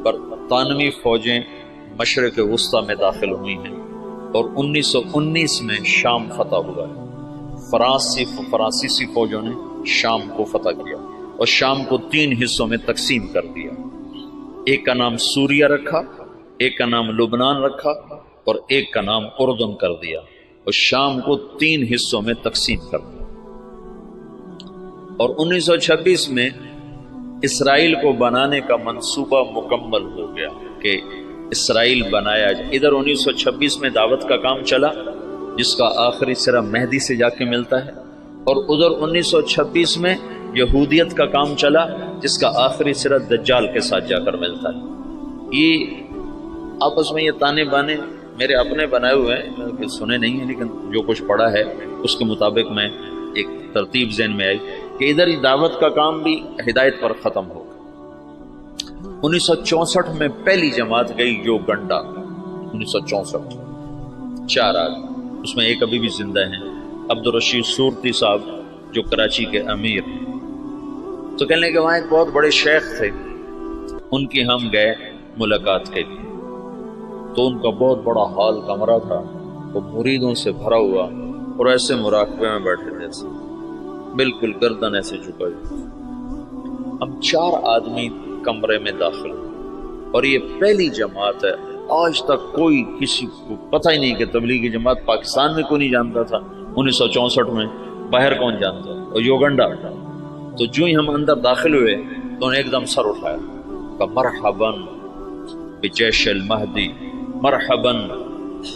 برطانوی فوجیں مشرق وسطیٰ میں داخل ہوئی ہیں، اور 1919 میں شام فتح ہوا ہے. فرانسیسی فوجوں نے شام کو فتح کیا اور شام کو 3 حصوں میں تقسیم کر دیا. ایک کا نام سوریہ رکھا، ایک کا نام لبنان رکھا، اور ایک کا نام اردن کر دیا، اور شام کو 3 حصوں میں تقسیم کر دیا. اور 1926 میں اسرائیل کو بنانے کا منصوبہ مکمل ہو گیا کہ اسرائیل بنایا جائے. ادھر 1926 میں دعوت کا کام چلا جس کا آخری سرا مہدی سے جا کے ملتا ہے، اور ادھر 1926 میں یہودیت کا کام چلا جس کا آخری سرا دجال کے ساتھ جا کر ملتا ہے۔ یہ آپس میں یہ تانے بانے میرے اپنے بنائے ہوئے ہیں، میں نے سنے نہیں ہیں، لیکن جو کچھ پڑھا ہے اس کے مطابق میں ایک ترتیب ذہن میں آئی کہ ادھر ہی دعوت کا کام بھی ہدایت پر ختم ہو گیا۔ 1964 میں پہلی جماعت گئی یوگنڈا، 1964، 4 آدمی، اس میں ایک ابھی بھی زندہ ہیں، عبدالرشید صورتی صاحب جو کراچی کے امیر۔ تو کہنے کہ وہاں ایک بہت بڑے شیخ تھے، ان کی ہم گئے ملاقات کے لیے، تو ان کا بہت بڑا ہال کمرہ تھا، وہ مریدوں سے بھرا ہوا اور ایسے مراقبے میں بیٹھے تھے، بالکل گردن ایسے جھکائی۔ ہم 4 آدمی کمرے میں داخل ہوئے اور یہ پہلی جماعت ہے، آج تک کوئی کسی کو پتہ ہی نہیں کہ تبلیغی جماعت پاکستان میں کوئی نہیں جانتا تھا، 1964 میں باہر کون جانتا، اور یوگنڈا۔ تو جو ہی ہم اندر داخل ہوئے تو انہیں ایک دم سر اٹھایا کہ مرحباً بجیش المہدی، مرحباً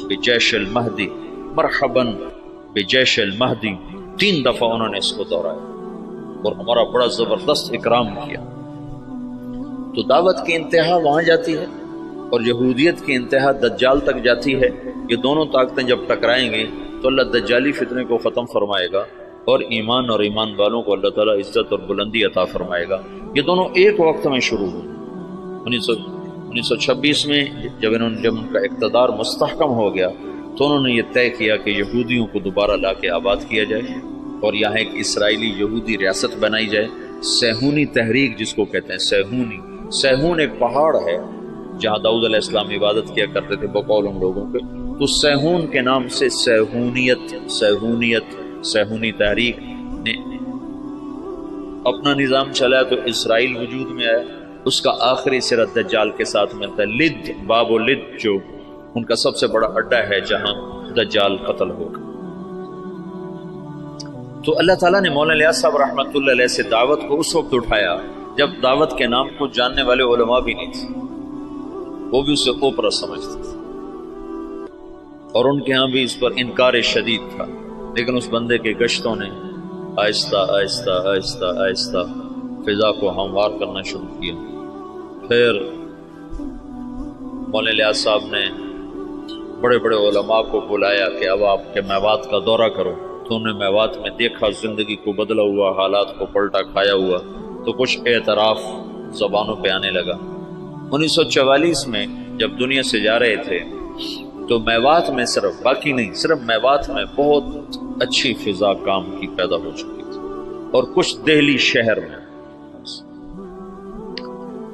بجیش المہدی، مرحباً بجیش المہدی، 3 دفعہ انہوں نے اس کو دہرایا اور ہمارا بڑا زبردست اکرام کیا۔ تو دعوت کی انتہا وہاں جاتی ہے اور یہودیت کی انتہا دجال تک جاتی ہے۔ یہ دونوں طاقتیں جب ٹکرائیں گی تو اللہ دجالی فتنے کو ختم فرمائے گا اور ایمان اور ایمان والوں کو اللہ تعالیٰ عزت اور بلندی عطا فرمائے گا۔ یہ دونوں ایک وقت میں شروع ہوئے۔ 1926 میں جب ان کا اقتدار مستحکم ہو گیا تو انہوں نے یہ طے کیا کہ یہودیوں کو دوبارہ لا کے آباد کیا جائے اور یہاں ایک اسرائیلی یہودی ریاست بنائی جائے۔ سیہونی تحریک جس کو کہتے ہیں، سیہون ایک پہاڑ ہے جہاں داؤد علیہ السلام عبادت کیا کرتے تھے بقول ان لوگوں کے، تو سیہون کے نام سے سیہونی تحریک نے اپنا نظام چلایا تو اسرائیل وجود میں آیا۔ اس کا آخری سرا دجال کے ساتھ ملتا ہے، لد، باب و لد جو ان کا سب سے بڑا اڈا ہے جہاں دجال قتل ہوگا۔ تو اللہ تعالیٰ نے مولانا الیاس صاحب رحمۃ اللہ علیہ سے دعوت کو اس وقت اٹھایا جب دعوت کے نام کو جاننے والے علماء بھی نہیں تھے، وہ بھی اسے اوپرا سمجھتے تھے اور ان کے ہاں بھی اس پر انکار شدید تھا، لیکن اس بندے کے گشتوں نے آہستہ آہستہ آہستہ آہستہ فضا کو ہموار کرنا شروع کیا۔ پھر مولانا الیاس صاحب نے بڑے بڑے علماء کو بلایا کہ اب آپ کے میوات کا دورہ کرو، تو انہوں نے میوات میں دیکھا زندگی کو بدلا ہوا، حالات کو پلٹا کھایا ہوا، تو کچھ اعتراف زبانوں پہ آنے لگا۔ 1944 میں جب دنیا سے جا رہے تھے تو میوات میں صرف باقی نہیں، صرف میوات میں بہت اچھی فضا کام کی پیدا ہو چکی تھی، اور کچھ دہلی شہر میں۔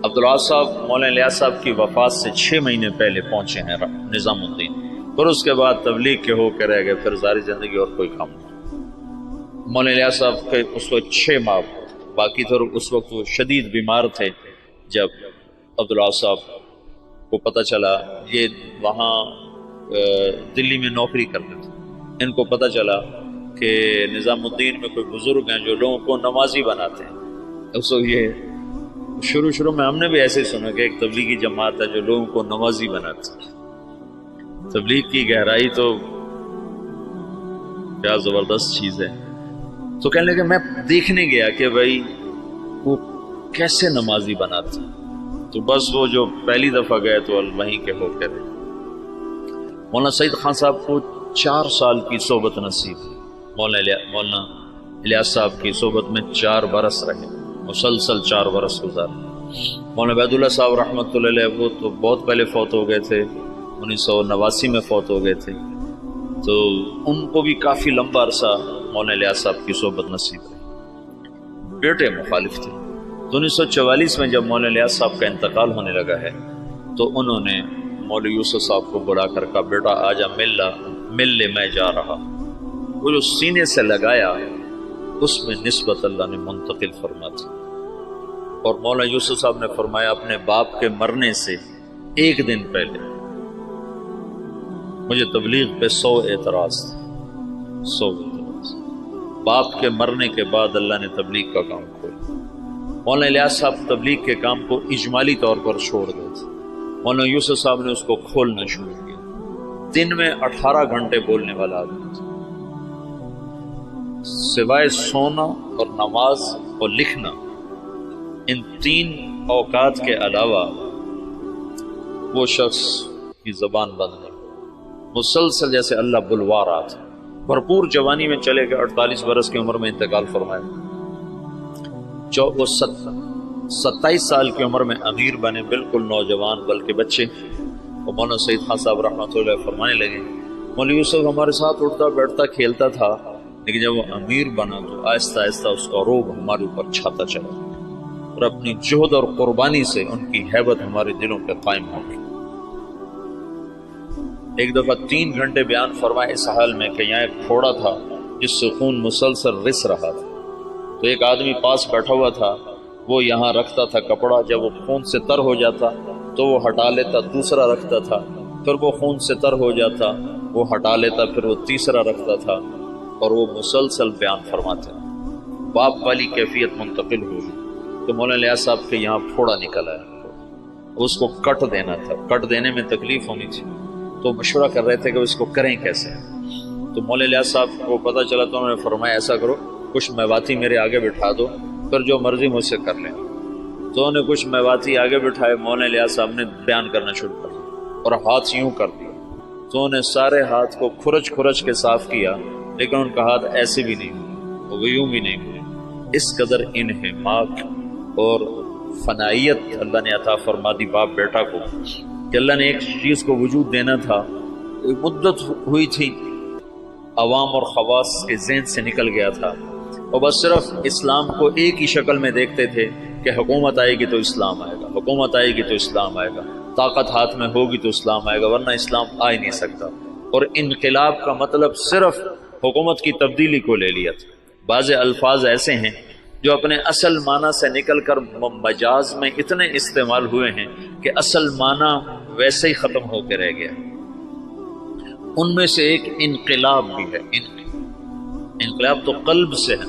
عبدالعال صاحب مولانا الیاس صاحب کی وفات سے 6 مہینے پہلے پہنچے ہیں نظام الدین، اور اس کے بعد تبلیغ کے ہو کے رہ گئے، پھر ساری زندگی اور کوئی کام نہیں۔ مولانا الیاس صاحب کے اس وقت 6 ماہ باقی تھے، اور اس وقت وہ شدید بیمار تھے۔ جب عبدالعال صاحب کو پتہ چلا، یہ وہاں دلی میں نوکری کرتے تھے، ان کو پتہ چلا کہ نظام الدین میں کوئی بزرگ ہیں جو لوگوں کو نمازی بناتے ہیں۔ اس وقت یہ شروع میں ہم نے بھی ایسے سنا کہ ایک تبلیغی جماعت ہے جو لوگوں کو نمازی بناتی ہے۔ تبلیغ کی گہرائی تو کیا زبردست چیز ہے۔ تو کہنے لگے میں دیکھنے گیا کہ بھائی وہ کیسے نمازی بناتے ہیں، تو بس وہ جو پہلی دفعہ گئے تو وہیں کے ہو کے رہے۔ مولانا سعید خان صاحب کو 4 سال کی صحبت نصیب، مولانا الیاس صاحب کی صحبت میں 4 برس رہے، مسلسل 4 برس گزارے۔ مولانا عبید اللہ صاحب رحمۃ اللہ علیہ وہ تو بہت پہلے فوت ہو گئے تھے، 1989 میں فوت ہو گئے تھے، تو ان کو بھی کافی لمبا عرصہ مولانا الیاس صاحب کی صحبت نصیب رہی۔ بیٹے مخالف تھے، تو 1944 میں جب مولانا الیاس صاحب کا انتقال ہونے لگا ہے تو انہوں نے مولوی یوسف صاحب کو بلا کر کہا بیٹا آجا مل لے میں جا رہا۔ وہ جو سینے سے لگایا اس میں نسبت اللہ نے منتقل فرما تھی، اور مولانا یوسف صاحب نے فرمایا اپنے باپ کے مرنے سے 1 دن پہلے مجھے تبلیغ پہ 100 اعتراض تھے، 100 اعتراض۔ باپ کے مرنے کے بعد اللہ نے تبلیغ کا کام کھولا۔ مولانا الیاس صاحب تبلیغ کے کام کو اجمالی طور پر چھوڑ گئے تھے، مولانا یوسف صاحب نے اس کو کھولنا شروع کیا۔ دن میں 18 گھنٹے بولنے والا آدمی تھا، سوائے سونا اور نماز اور لکھنا، ان 3 اوقات کے علاوہ وہ شخص کی زبان بند نہیں۔ مسلسل جیسے اللہ بلوا رہا تھا، بھرپور جوانی میں چلے گئے، 48 برس کی عمر میں انتقال فرمایا۔ 27 سال کی عمر میں امیر بنے، بالکل نوجوان بلکہ بچے۔ اور مولانا سید خان صاحب رحمۃ اللہ فرمانے لگے، مولوی یوسف ہمارے ساتھ اٹھتا بیٹھتا کھیلتا تھا، لیکن جب وہ امیر بنا تو آہستہ آہستہ اس کا روب ہمارے اوپر چھاتا چلا، اور اپنی جہد اور قربانی سے ان کی ہیبت ہمارے دلوں پہ قائم ہو گئی۔ ایک دفعہ 3 گھنٹے بیان فرمائے اس حال میں کہ یہاں ایک پھوڑا تھا جس سے خون مسلسل رس رہا تھا، تو ایک آدمی پاس بیٹھا ہوا تھا، وہ یہاں رکھتا تھا کپڑا، جب وہ خون سے تر ہو جاتا تو وہ ہٹا لیتا، دوسرا رکھتا تھا، پھر وہ خون سے تر ہو جاتا، وہ ہٹا لیتا، پھر وہ تیسرا رکھتا تھا، اور وہ مسلسل بیان فرماتے۔ باپ والی کیفیت منتقل ہوئی تو مولانا الیاس صاحب کے یہاں پھوڑا نکل آیا، اس کو کٹ دینا تھا، کٹ دینے میں تکلیف ہونی تھی، تو مشورہ کر رہے تھے کہ اس کو کریں کیسے۔ تو مولانا الیاس صاحب کو پتہ چلا تو انہوں نے فرمایا ایسا کرو، کچھ میواتی میرے آگے بٹھا دو، پھر جو مرضی مجھ سے کر لیں۔ تو انہوں نے کچھ میواتی آگے بٹھائے، مولانا الیاس صاحب نے بیان کرنا شروع کر دیا اور ہاتھ یوں کر دیا، تو انہوں نے سارے ہاتھ کو کھرچ کھرچ کے صاف کیا، لیکن ان کا ہاتھ ایسے بھی نہیں ہوئے، وہ یوں بھی نہیں ہوئے۔ اس قدر انہماک اور فنائیت اللہ نے عطا فرما دی باپ بیٹا کو کہ اللہ نے ایک چیز کو وجود دینا تھا، ایک مدت ہوئی تھی عوام اور خواص کے ذہن سے نکل گیا تھا، اور بس صرف اسلام کو ایک ہی شکل میں دیکھتے تھے کہ حکومت آئے گی تو اسلام آئے گا، حکومت آئے گی تو اسلام آئے گا، طاقت ہاتھ میں ہوگی تو اسلام آئے گا، ورنہ اسلام آ ہی نہیں سکتا۔ اور انقلاب کا مطلب صرف حکومت کی تبدیلی کو لے لیا تھا۔ بعض الفاظ ایسے ہیں جو اپنے اصل معنی سے نکل کر مجاز میں اتنے استعمال ہوئے ہیں کہ اصل معنی ویسے ہی ختم ہو کے رہ گیا۔ ان میں سے ایک انقلاب بھی ہے۔ انقلاب تو قلب سے ہے،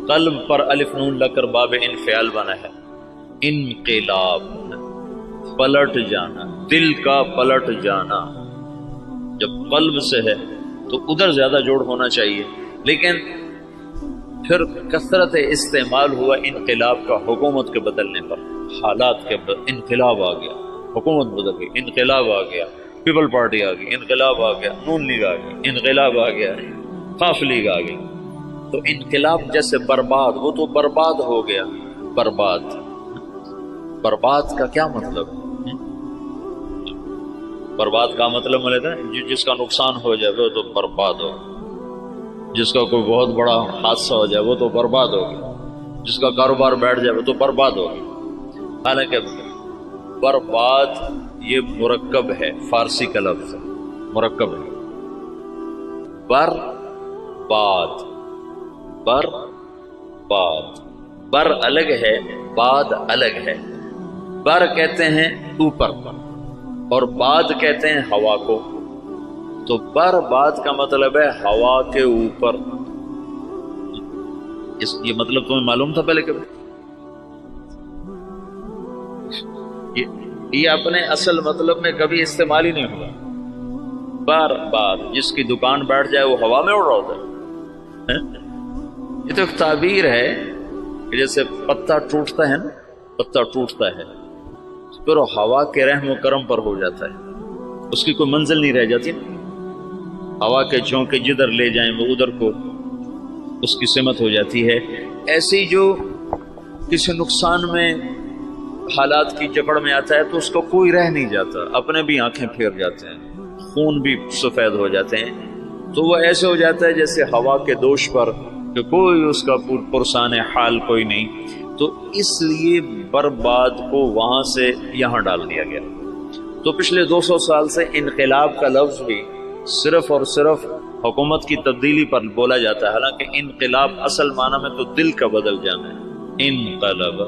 قلب پر الف نون لگ کر باب انفعال بنا ہے۔ انقلاب پلٹ جانا، دل کا پلٹ جانا، جب قلب سے ہے تو ادھر زیادہ جوڑ ہونا چاہیے، لیکن پھر کثرت استعمال ہوا انقلاب کا حکومت کے بدلنے پر، حالات کے انقلاب آ گیا، حکومت بدل گئی، انقلاب آ گیا، پیپل پارٹی آ گئی، انقلاب آ گیا، نون لیگ آ گئی، انقلاب آ گیا، قاف لیگ آ گئی۔ تو انقلاب جیسے برباد، وہ تو برباد ہو گیا۔ برباد، برباد کا کیا مطلب ہے؟ برباد کا مطلب ملتا ہے جس کا نقصان ہو جائے وہ تو برباد ہو، جس کا کوئی بہت بڑا حادثہ ہو جائے وہ تو برباد ہو گیا، جس کا کاروبار بیٹھ جائے وہ تو برباد ہو گیا۔ حالانکہ برباد یہ مرکب ہے، فارسی کا لفظ ہے، مرکب ہے۔ برباد، برباد، بر الگ ہے، باد الگ ہے۔ بر کہتے ہیں اوپر اور باد کہتے ہیں ہوا کو، تو برباد کا مطلب ہے ہوا کے اوپر۔ یہ مطلب تمہیں معلوم تھا پہلے کبھی؟ یہ اپنے اصل مطلب میں کبھی استعمال ہی نہیں ہوا۔ برباد، جس کی دکان بیٹھ جائے وہ ہوا میں اڑ رہا ہوتا ہے۔ یہ تو ایک تعبیر ہے کہ جیسے پتا ٹوٹتا ہے نا، پتا ٹوٹتا ہے پھر وہ ہوا کے رحم و کرم پر ہو جاتا ہے، اس کی کوئی منزل نہیں رہ جاتی نا۔ ہوا کے جھونکے جدھر لے جائیں وہ ادھر کو اس کی سمت ہو جاتی ہے۔ ایسی جو کسی نقصان میں حالات کی جکڑ میں آتا ہے تو اس کو کوئی رہ نہیں جاتا، اپنے بھی آنکھیں پھیر جاتے ہیں، خون بھی سفید ہو جاتے ہیں، تو وہ ایسے ہو جاتا ہے جیسے ہوا کے دوش پر کہ کوئی اس کا پرسان حال کوئی نہیں۔ تو اس لیے برباد کو وہاں سے یہاں ڈال دیا گیا۔ تو پچھلے 200 سال سے انقلاب کا لفظ بھی صرف اور صرف حکومت کی تبدیلی پر بولا جاتا ہے، حالانکہ انقلاب اصل معنی میں تو دل کا بدل جانا ہے۔ انقلب،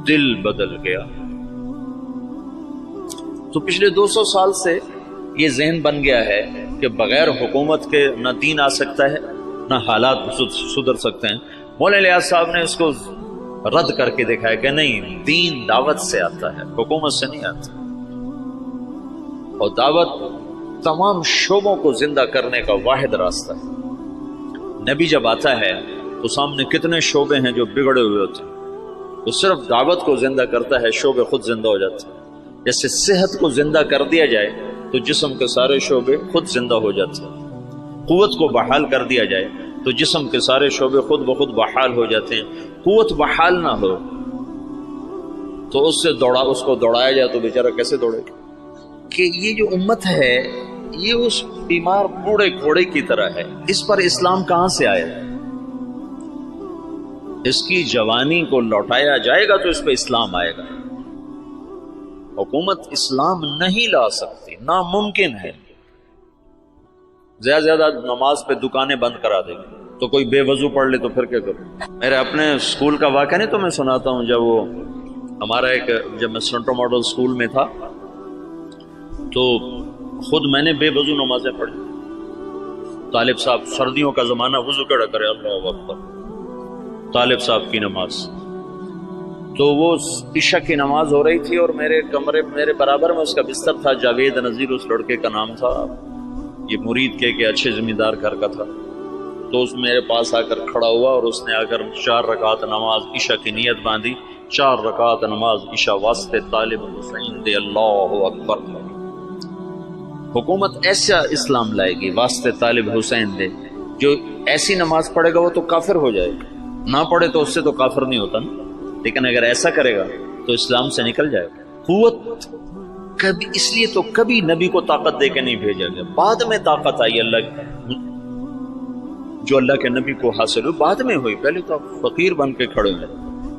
دل بدل گیا۔ تو پچھلے 200 سال سے یہ ذہن بن گیا ہے کہ بغیر حکومت کے نہ دین آ سکتا ہے نہ حالات سدھر سکتے ہیں۔ مولانا الیاس صاحب نے اس کو رد کر کے دکھایا کہ نہیں، دین دعوت سے آتا ہے، حکومت سے نہیں آتا، اور دعوت تمام شعبوں کو زندہ کرنے کا واحد راستہ ہے۔ نبی جب آتا ہے تو سامنے کتنے شعبے ہیں جو بگڑے ہوئے ہوتے ہیں. وہ صرف دعوت کو زندہ کرتا ہے، شعبے خود زندہ ہو جاتے ہیں. جیسے صحت کو زندہ کر دیا جائے تو جسم کے سارے شعبے خود زندہ ہو جاتے ہیں. قوت کو بحال کر دیا جائے تو جسم کے سارے شعبے خود بخود بحال ہو جاتے ہیں. قوت بحال نہ ہو تو اس کو دوڑایا جائے تو بیچارہ کیسے دوڑے گا؟ کہ یہ جو امت ہے یہ اس بیمار بوڑھے گھوڑے کی طرح ہے. اس پر اسلام کہاں سے آیا؟ اس کی جوانی کو لوٹایا جائے گا تو اس پہ اسلام آئے گا. حکومت اسلام نہیں لا سکتی، ناممکن ہے. زیادہ زیادہ نماز پہ دکانیں بند کرا دے گی تو کوئی بے وضو پڑھ لے تو پھر کیا کرو؟ میرے اپنے اسکول کا واقعہ نہیں تو میں سناتا ہوں. جب میں سنٹر ماڈل اسکول میں تھا تو خود میں نے بے وضو نمازیں پڑھی. طالب صاحب، سردیوں کا زمانہ، وضو کیڑا کرے، اللہ اکبر. طالب صاحب کی نماز، تو وہ عشاء کی نماز ہو رہی تھی اور میرے برابر میں اس کا بستر تھا. جاوید نذیر اس لڑکے کا نام تھا. یہ مرید کے اچھے زمیندار گھر کا تھا. تو اس میرے پاس آ کر کھڑا ہوا اور اس نے آ کر 4 رکعت نماز عشاء کی نیت باندھی. 4 رکعت نماز عشاء واسطے طالب حسین دے، اللہ اکبر. حکومت ایسا اسلام لائے گی واسطے طالب حسین دے. جو ایسی نماز پڑھے گا وہ تو کافر ہو جائے گا، نہ پڑھے تو اس سے تو کافر نہیں ہوتا نا. لیکن اگر ایسا کرے گا تو اسلام سے نکل جائے گا. قوت کبھی، اس لیے تو کبھی نبی کو طاقت دے کے نہیں بھیجا گیا. بعد میں طاقت آئی جو اللہ کے نبی کو حاصل ہوئی بعد میں ہوئی. پہلے تو آپ فقیر بن کے کھڑے ہیں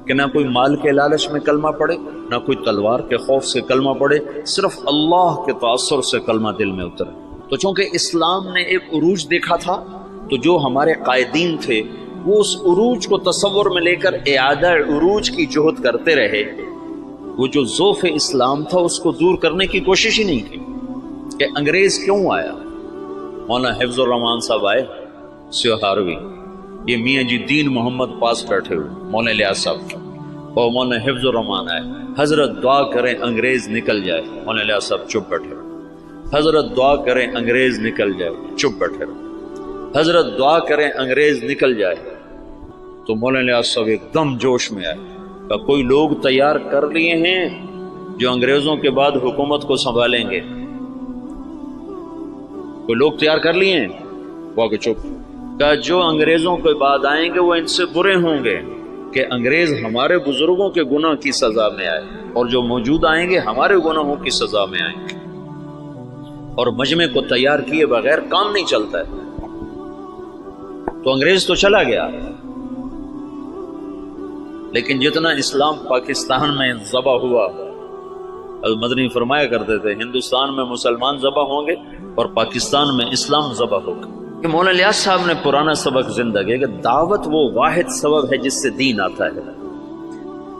کہ نہ کوئی مال کے لالچ میں کلمہ پڑھے، نہ کوئی تلوار کے خوف سے کلمہ پڑھے، صرف اللہ کے تاثر سے کلمہ دل میں اترے. تو چونکہ اسلام نے ایک عروج دیکھا تھا تو جو ہمارے قائدین تھے وہ اس عروج کو تصور میں لے کر اعادہ عروج کی جہد کرتے رہے. وہ جو ذوف اسلام تھا اس کو دور کرنے کی کوشش ہی نہیں کی کہ انگریز کیوں آیا. مولانا حفظ الرحمان صاحب آئے سیوہاروی، یہ میاں جی دین محمد پاس بیٹھے ہوئے، مولانا الیاس صاحب اور مولانا حفظ الرحمان آئے. حضرت دعا کریں انگریز نکل جائے. مولانا الیاس صاحب چپ بیٹھے رہے. حضرت دعا کریں انگریز نکل جائے. چپ بیٹھے رہے. حضرت دعا کریں انگریز نکل جائے. تو مولانا الیاس صاحب ایک دم جوش میں آئے کہ کوئی لوگ تیار کر لیے ہیں جو انگریزوں کے بعد حکومت کو سنبھالیں گے. کوئی لوگ تیار کر لیے ہیں. وہ کہ چپ. کہ جو انگریزوں کے بعد آئیں گے وہ ان سے برے ہوں گے کہ انگریز ہمارے بزرگوں کے گناہ کی سزا میں آئے، اور جو موجود آئیں گے ہمارے گناہوں کی سزا میں آئیں گے. اور مجمع کو تیار کیے بغیر کام نہیں چلتا ہے. تو انگریز تو چلا گیا، لیکن جتنا اسلام پاکستان میں ذبح ہوا، مدنی فرمایا کرتے تھے ہندوستان میں مسلمان ذبح ہوں گے اور پاکستان میں اسلام ذبح ہوگا. کہ مولانا الیاس صاحب نے پرانا سبق زندہ کیا کہ دعوت وہ واحد سبب ہے جس سے دین آتا ہے.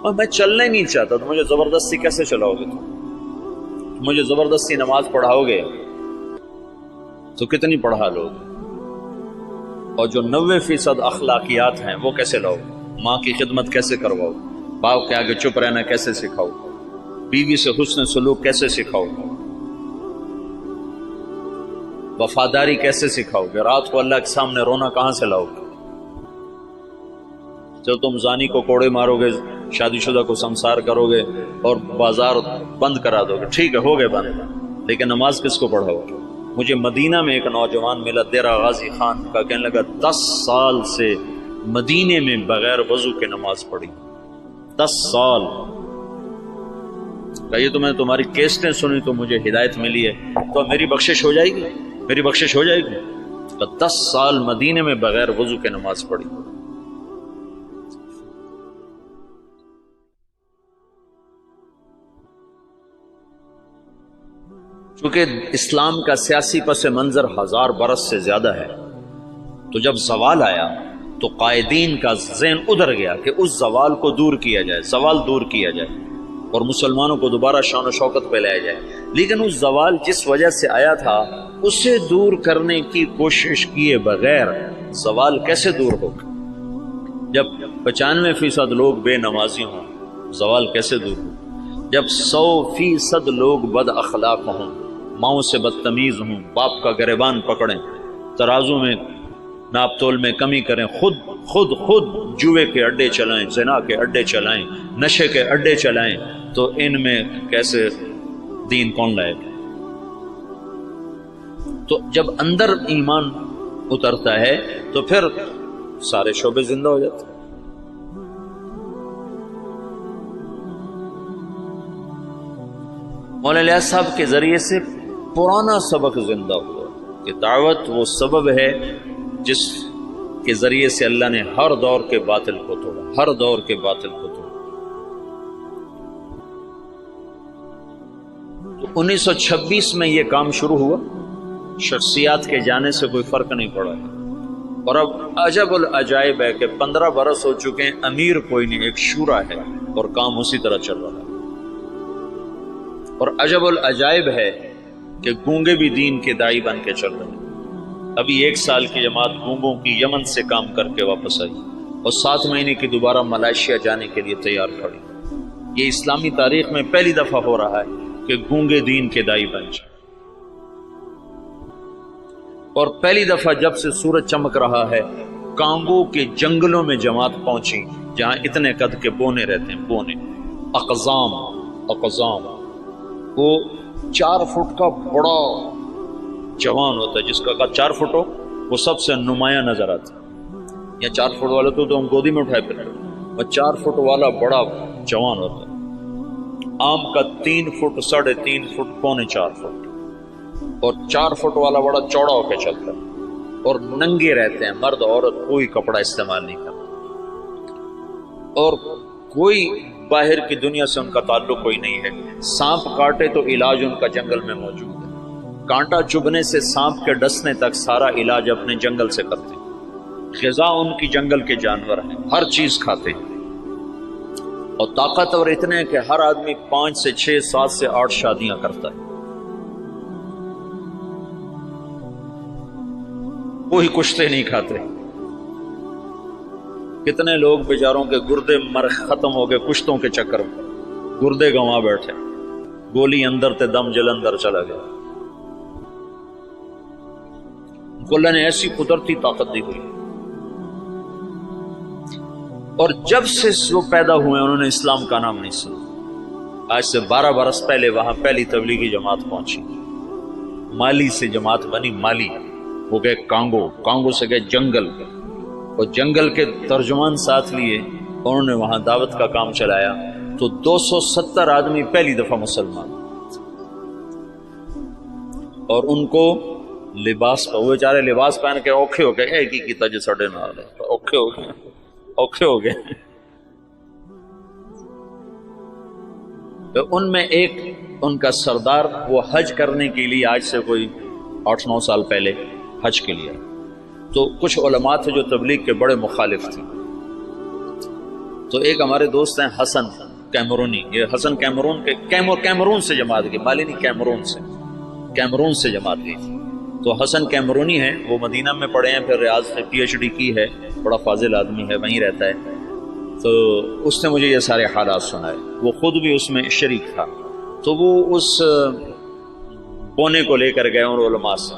اور میں چلنا ہی نہیں چاہتا تو مجھے زبردستی کیسے چلاؤ گے؟ تم مجھے زبردستی نماز پڑھاؤ گے تو کتنی پڑھا لو گے؟ اور جو 90% اخلاقیات ہیں وہ کیسے لاؤ؟ ماں کی خدمت کیسے کرواؤ؟ باپ کے آگے چپ رہنا کیسے سکھاؤ؟ بیوی سے حسن سلوک کیسے سکھاؤ؟ وفاداری کیسے سکھاؤ گے؟ رات کو اللہ کے سامنے رونا کہاں سے لاؤ گے؟ جب تم زانی کو کوڑے مارو گے، شادی شدہ کو سمسار کرو گے اور بازار بند کرا دو گے، ٹھیک ہے ہو گئے بند، لیکن نماز کس کو پڑھاؤ گے؟ مجھے مدینہ میں ایک نوجوان ملا دیرہ غازی خان کا، کہنے لگا 10 سال سے مدینے میں بغیر وضو کے نماز پڑھی. 10 سال. کہ یہ تو میں نے تمہاری کیسٹیں سنی تو مجھے ہدایت ملی ہے، تو میری بخشش ہو جائے گی؟ میری بخشش ہو جائے گی؟ تو 10 سال مدینے میں بغیر وضو کے نماز پڑھی. چونکہ اسلام کا سیاسی پس منظر 1000 برس سے زیادہ ہے، تو جب زوال آیا تو قائدین کا ذہن ادھر گیا کہ اس زوال کو دور کیا جائے، زوال دور کیا جائے اور مسلمانوں کو دوبارہ شان و شوکت پہ لایا جائے. لیکن اس زوال جس وجہ سے آیا تھا اسے دور کرنے کی کوشش کیے بغیر زوال کیسے دور ہوگا؟ جب 95% لوگ بے نمازی ہوں زوال کیسے دور ہو؟ جب 100% لوگ بد اخلاق ہوں، ماؤں سے بدتمیز ہوں، باپ کا گریبان پکڑیں، ترازو میں ناپ تول میں کمی کریں، خود جوے کے اڈے چلائیں، زنا کے اڈے چلائیں، نشے کے اڈے چلائیں، تو ان میں کیسے دین کون لائے گا؟ تو جب اندر ایمان اترتا ہے تو پھر سارے شعبے زندہ ہو جاتے ہیں۔ مولانا الیاس صاحب کے ذریعے سے پرانا سبق زندہ ہوا کہ دعوت وہ سبب ہے جس کے ذریعے سے اللہ نے ہر دور کے باطل کو توڑا، ہر دور کے باطل کو توڑا۔ تو 1926 میں یہ کام شروع ہوا، شخصیات کے جانے سے کوئی فرق نہیں پڑا ہے، اور اب عجب العجائب ہے کہ 15 برس ہو چکے ہیں، امیر کوئی نہیں، ایک شورا ہے اور کام اسی طرح چل رہا ہے۔ اور عجب العجائب ہے کہ گونگے بھی دین کے داعی بن کے چل رہے ہیں۔ ابھی 1 سال کی جماعت گونگوں کی یمن سے کام کر کے واپس آئی اور 7 مہینے کی دوبارہ ملائیشیا جانے کے لیے تیار کھڑی۔ یہ اسلامی تاریخ میں پہلی دفعہ ہو رہا ہے کہ گونگے دین کے داعی بن جائیں، اور پہلی دفعہ جب سے سورج چمک رہا ہے کانگو کے جنگلوں میں جماعت پہنچی جہاں اتنے قد کے بونے رہتے ہیں، بونے، اقزام، وہ 4 فٹ کا بڑا جوان ہوتا ہے، جس کا قد 4 فٹ ہو وہ سب سے نمایاں نظر آتا ہے۔ یا 4 فٹ والا تو ہم گودی میں اٹھائے پھر، اور 4 فٹ والا بڑا جوان ہوتا ہے۔ آم کا 3 فٹ، 3.5 فٹ، 3.25 فٹ، اور 4 فٹ والا بڑا چوڑا ہو کے چلتا ہے، اور ننگے رہتے ہیں، مرد عورت کوئی کپڑا استعمال نہیں کرتا، اور کوئی باہر کی دنیا سے ان کا تعلق کوئی نہیں ہے۔ سانپ کاٹے تو علاج ان کا جنگل میں موجود ہے، کانٹا چبھنے سے سانپ کے ڈسنے تک سارا علاج اپنے جنگل سے کرتے ہیں۔ غذا ان کی جنگل کے جانور ہیں، ہر چیز کھاتے ہیں، اور طاقتور اتنے ہیں کہ ہر آدمی 5 سے 6، 7 سے 8 شادیاں کرتا ہے، کوئی کشتے نہیں کھاتے۔ کتنے لوگ بیچاروں کے گردے ختم ہو گئے کشتوں کے چکر میں، گردے گنوا بیٹھے، گولی اندر تے دم جلندر چلا گیا۔ اللہ نے ایسی قدرتی طاقت دی ہوئی، اور جب سے وہ پیدا ہوئے انہوں نے اسلام کا نام نہیں سنا۔ آج سے 12 برس پہلے وہاں پہلی تبلیغی جماعت پہنچی، مالی سے جماعت بنی، مالی وہ گئے کانگو سے گئے جنگل، اور جنگل کے ترجمان ساتھ لیے، انہوں نے وہاں دعوت کا کام چلایا، تو 270 آدمی پہلی دفعہ مسلمان، اور ان کو لباس، وہ بیچارے لباس پہن کے اوکھے ہو گئے، ایک ہی کیتا جو سڑے نہ آلے، اوکھے ہو گئے۔ تو ان میں ایک ان کا سردار، وہ حج کرنے کے لیے آج سے کوئی 8-9 سال پہلے حج کے لیے، تو کچھ علماء تھے جو تبلیغ کے بڑے مخالف تھے، تو ایک ہمارے دوست ہیں حسن کیمرونی، یہ حسن کیمرون سے جماعت گئی، مالی نہیں، کیمرون سے جماعت گئی تھی۔ تو حسن کیمرونی ہے، وہ مدینہ میں پڑھے ہیں، پھر ریاض میں PhD کی ہے، بڑا فاضل آدمی ہے، وہیں رہتا ہے۔ تو اس نے مجھے یہ سارے حالات سنائے، وہ خود بھی اس میں شریک تھا۔ تو وہ اس بونے کو لے کر گئے اور علماء سے،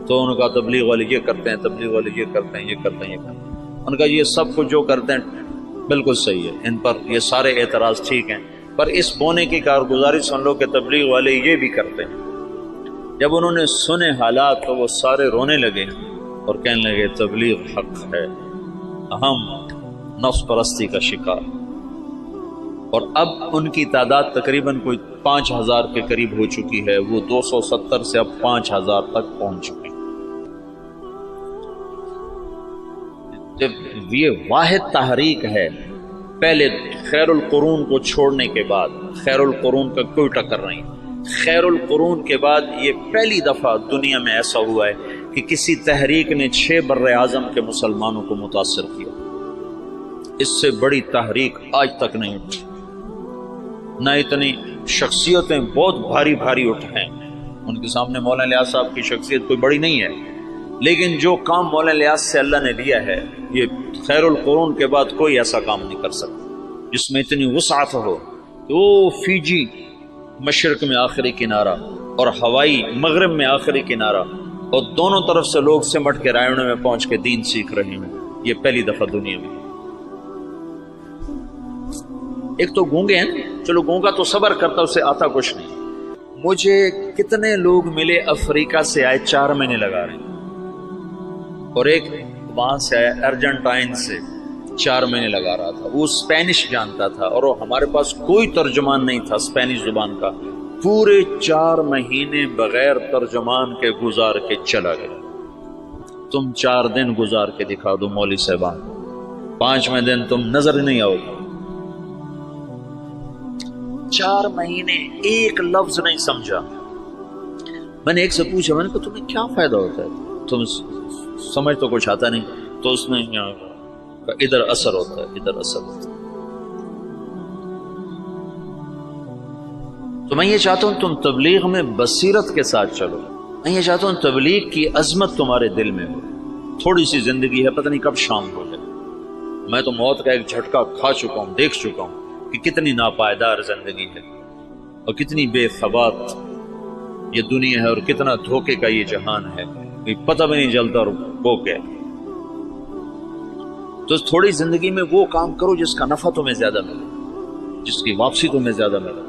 تو ان کا تبلیغ والے یہ کرتے ہیں، تبلیغ والے یہ کرتے ہیں، یہ کرتے ہیں، یہ کرتے ہیں۔ ان کا یہ سب کچھ جو کرتے ہیں بالکل صحیح ہے، ان پر یہ سارے اعتراض ٹھیک ہیں، پر اس بونے کی کارگزاری سن لو کہ تبلیغ والے یہ بھی کرتے ہیں۔ جب انہوں نے سنے حالات تو وہ سارے رونے لگے اور کہنے لگے تبلیغ حق ہے، ہم نفس پرستی کا شکار۔ اور اب ان کی تعداد تقریباً کوئی 5000 کے قریب ہو چکی ہے، وہ 270 سے اب 5000 تک پہنچ چکے ہیں۔ جب یہ واحد تحریک ہے، پہلے خیر القرون کو چھوڑنے کے بعد، خیر القرون کا کوئی ٹکر نہیں، خیر القرون کے بعد یہ پہلی دفعہ دنیا میں ایسا ہوا ہے کہ کسی تحریک نے 6 بر اعظم کے مسلمانوں کو متاثر کیا۔ اس سے بڑی تحریک آج تک نہیں اٹھی، نہ اتنی شخصیتیں بہت بھاری بھاری اٹھے ہیں، ان کے سامنے مولانا الیاس صاحب کی شخصیت کوئی بڑی نہیں ہے، لیکن جو کام مولانا الیاس سے اللہ نے لیا ہے، یہ خیر القرون کے بعد کوئی ایسا کام نہیں کر سکتا جس میں اتنی وسعت ہو کہ وہ فیجی مشرق میں آخری کنارہ اور ہوائی مغرب میں آخری کنارہ، اور دونوں طرف سے لوگ سمٹ کے رائونے میں پہنچ کے دین سیکھ رہے ہیں. یہ پہلی دفعہ دنیا میں. ایک تو گونگے ہیں، چلو گونگا تو صبر کرتا، اسے آتا کچھ نہیں. مجھے کتنے لوگ ملے افریقہ سے آئے 4 مہینے لگا رہے ہیں، اور ایک وہاں سے آیا ارجنٹائن سے 4 مہینے لگا رہا تھا. وہ اسپینش جانتا تھا اور ہمارے پاس کوئی ترجمان نہیں تھا اسپینش زبان کا. پورے 4 مہینے بغیر ترجمان کے گزار کے چلا گیا. تم 4 دن گزار کے دکھا دو مولوی صاحبان، 5ویں دن تم نظر نہیں آؤ گے. 4 مہینے ایک لفظ نہیں سمجھا. میں نے ایک سے پوچھا، میں نے کہا تمہیں کیا فائدہ ہوتا ہے، تم سمجھ تو کچھ آتا نہیں. تو اس نے ادھر اثر ہوتا ہے، ادھر اثر ہوتا ہے. تو میں یہ چاہتا ہوں تم تبلیغ میں بصیرت کے ساتھ چلو. میں یہ چاہتا ہوں تبلیغ کی عظمت تمہارے دل میں ہو. تھوڑی سی زندگی ہے، پتہ نہیں کب شام ہو جائے. میں تو موت کا ایک جھٹکا کھا چکا ہوں، دیکھ چکا ہوں کہ کتنی ناپائیدار زندگی ہے اور کتنی بے ثبات یہ دنیا ہے اور کتنا دھوکے کا یہ جہان ہے، پتہ بھی نہیں چلتا اور وہ کیا. تو تھوڑی زندگی میں وہ کام کرو جس کا نفع تمہیں زیادہ ملے، جس کی واپسی تمہیں زیادہ ملے.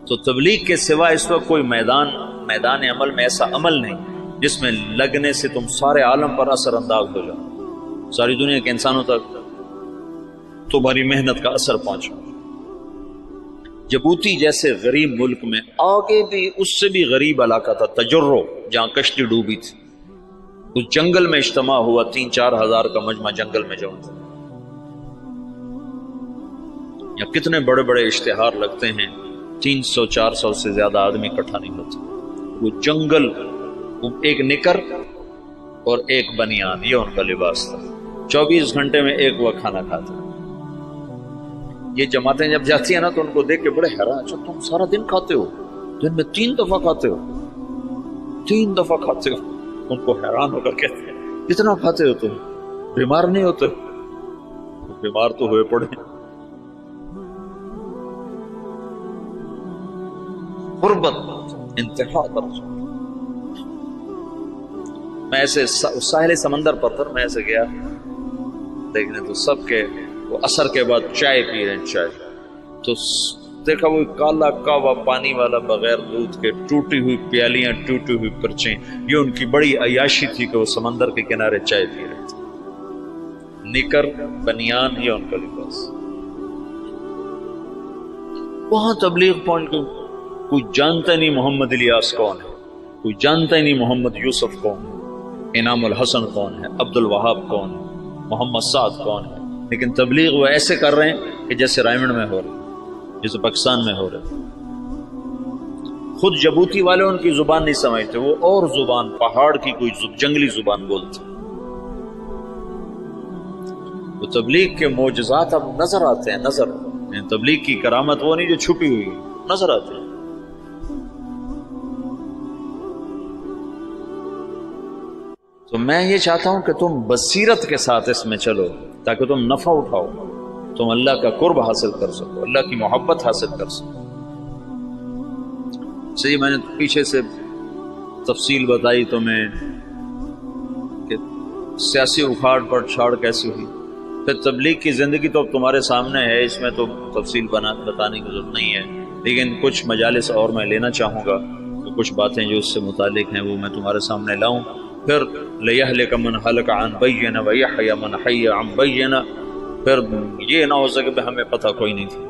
تو تبلیغ کے سوا اس وقت کوئی میدان عمل میں ایسا عمل نہیں جس میں لگنے سے تم سارے عالم پر اثر انداز ہو جاؤ، ساری دنیا کے انسانوں تک تمہاری محنت کا اثر پہنچا. جبوتی جیسے غریب ملک میں آگے بھی اس سے بھی غریب علاقہ تھا تجرو، جہاں کشتی ڈوبی تھی. اس جنگل میں اجتماع ہوا، 3-4 ہزار کا مجمع جنگل میں جمع تھا. یا کتنے بڑے بڑے اشتہار لگتے ہیں، 300-400 سے زیادہ آدمی اکٹھا نہیں ہوتے. وہ جنگل، ایک نکر اور ایک بنیان، یہ ان کا لباس تھا. 24 گھنٹے میں ایک وقت کھانا کھاتے. یہ جماعتیں جب جاتی ہیں نا تو ان کو دیکھ کے بڑے حیران، اچھا تم سارا دن کھاتے ہو، دن میں 3 دفعہ کھاتے ہو، 3 دفعہ کھاتے ہو. ان کو حیران ہو کر کہتے ہیں کتنا کھاتے ہو تم، بیمار نہیں ہوتے؟ بیمار تو ہوئے پڑے. غربت انتہا درجہ. میں ایسے ساحل سمندر پر تھا، میں ایسے گیا دیکھنے تو سب کے وہ اثر کے بعد چائے پی رہے ہیں. چائے تو دیکھا وہ کالا کاوا پانی والا بغیر دودھ کے، ٹوٹی ہوئی پیالیاں، ٹوٹی ہوئی پرچیں. یہ ان کی بڑی عیاشی تھی کہ وہ سمندر کے کنارے چائے پی رہے تھے. نکر بنیان یہ ان کا لباس. وہاں تبلیغ پہنچ گئی. کوئی جانتا نہیں محمد الیاس کون ہے، کوئی جانتا ہی نہیں محمد یوسف کون ہے، انعام الحسن کون ہے، عبد الوہاب کون ہے، محمد سعد کون ہے. لیکن تبلیغ وہ ایسے کر رہے ہیں کہ جیسے رائمنڈ میں ہو رہے، جیسے پاکستان میں ہو رہے. خود جبوتی والے ان کی زبان نہیں سمجھتے، وہ اور زبان، پہاڑ کی کوئی جنگلی زبان بولتے. وہ تبلیغ کے معجزات اب نظر آتے ہیں. نظر تبلیغ کی کرامت وہ نہیں جو چھپی ہوئی، نظر آتے ہیں. تو میں یہ چاہتا ہوں کہ تم بصیرت کے ساتھ اس میں چلو تاکہ تم نفع اٹھاؤ، تم اللہ کا قرب حاصل کر سکو، اللہ کی محبت حاصل کر سکو. صحیح، میں نے پیچھے سے تفصیل بتائی تمہیں کہ سیاسی اکھاڑ پر چھاڑ کیسی ہوئی. پھر تبلیغ کی زندگی تو اب تمہارے سامنے ہے، اس میں تو تفصیل بتانے کی ضرورت نہیں ہے. لیکن کچھ مجالس اور میں لینا چاہوں گا، تو کچھ باتیں جو اس سے متعلق ہیں وہ میں تمہارے سامنے لاؤں. پھر لِيَهْلِكَ مَنْ هَلَكَ عَنْ بَيِّنَةٍ وَيَحْيَىٰ مَنْ حَيَّ عَنْ بَيِّنَةٍ. پھر یہ نہ ہو سکے کہ ہمیں پتہ کوئی نہیں تھی.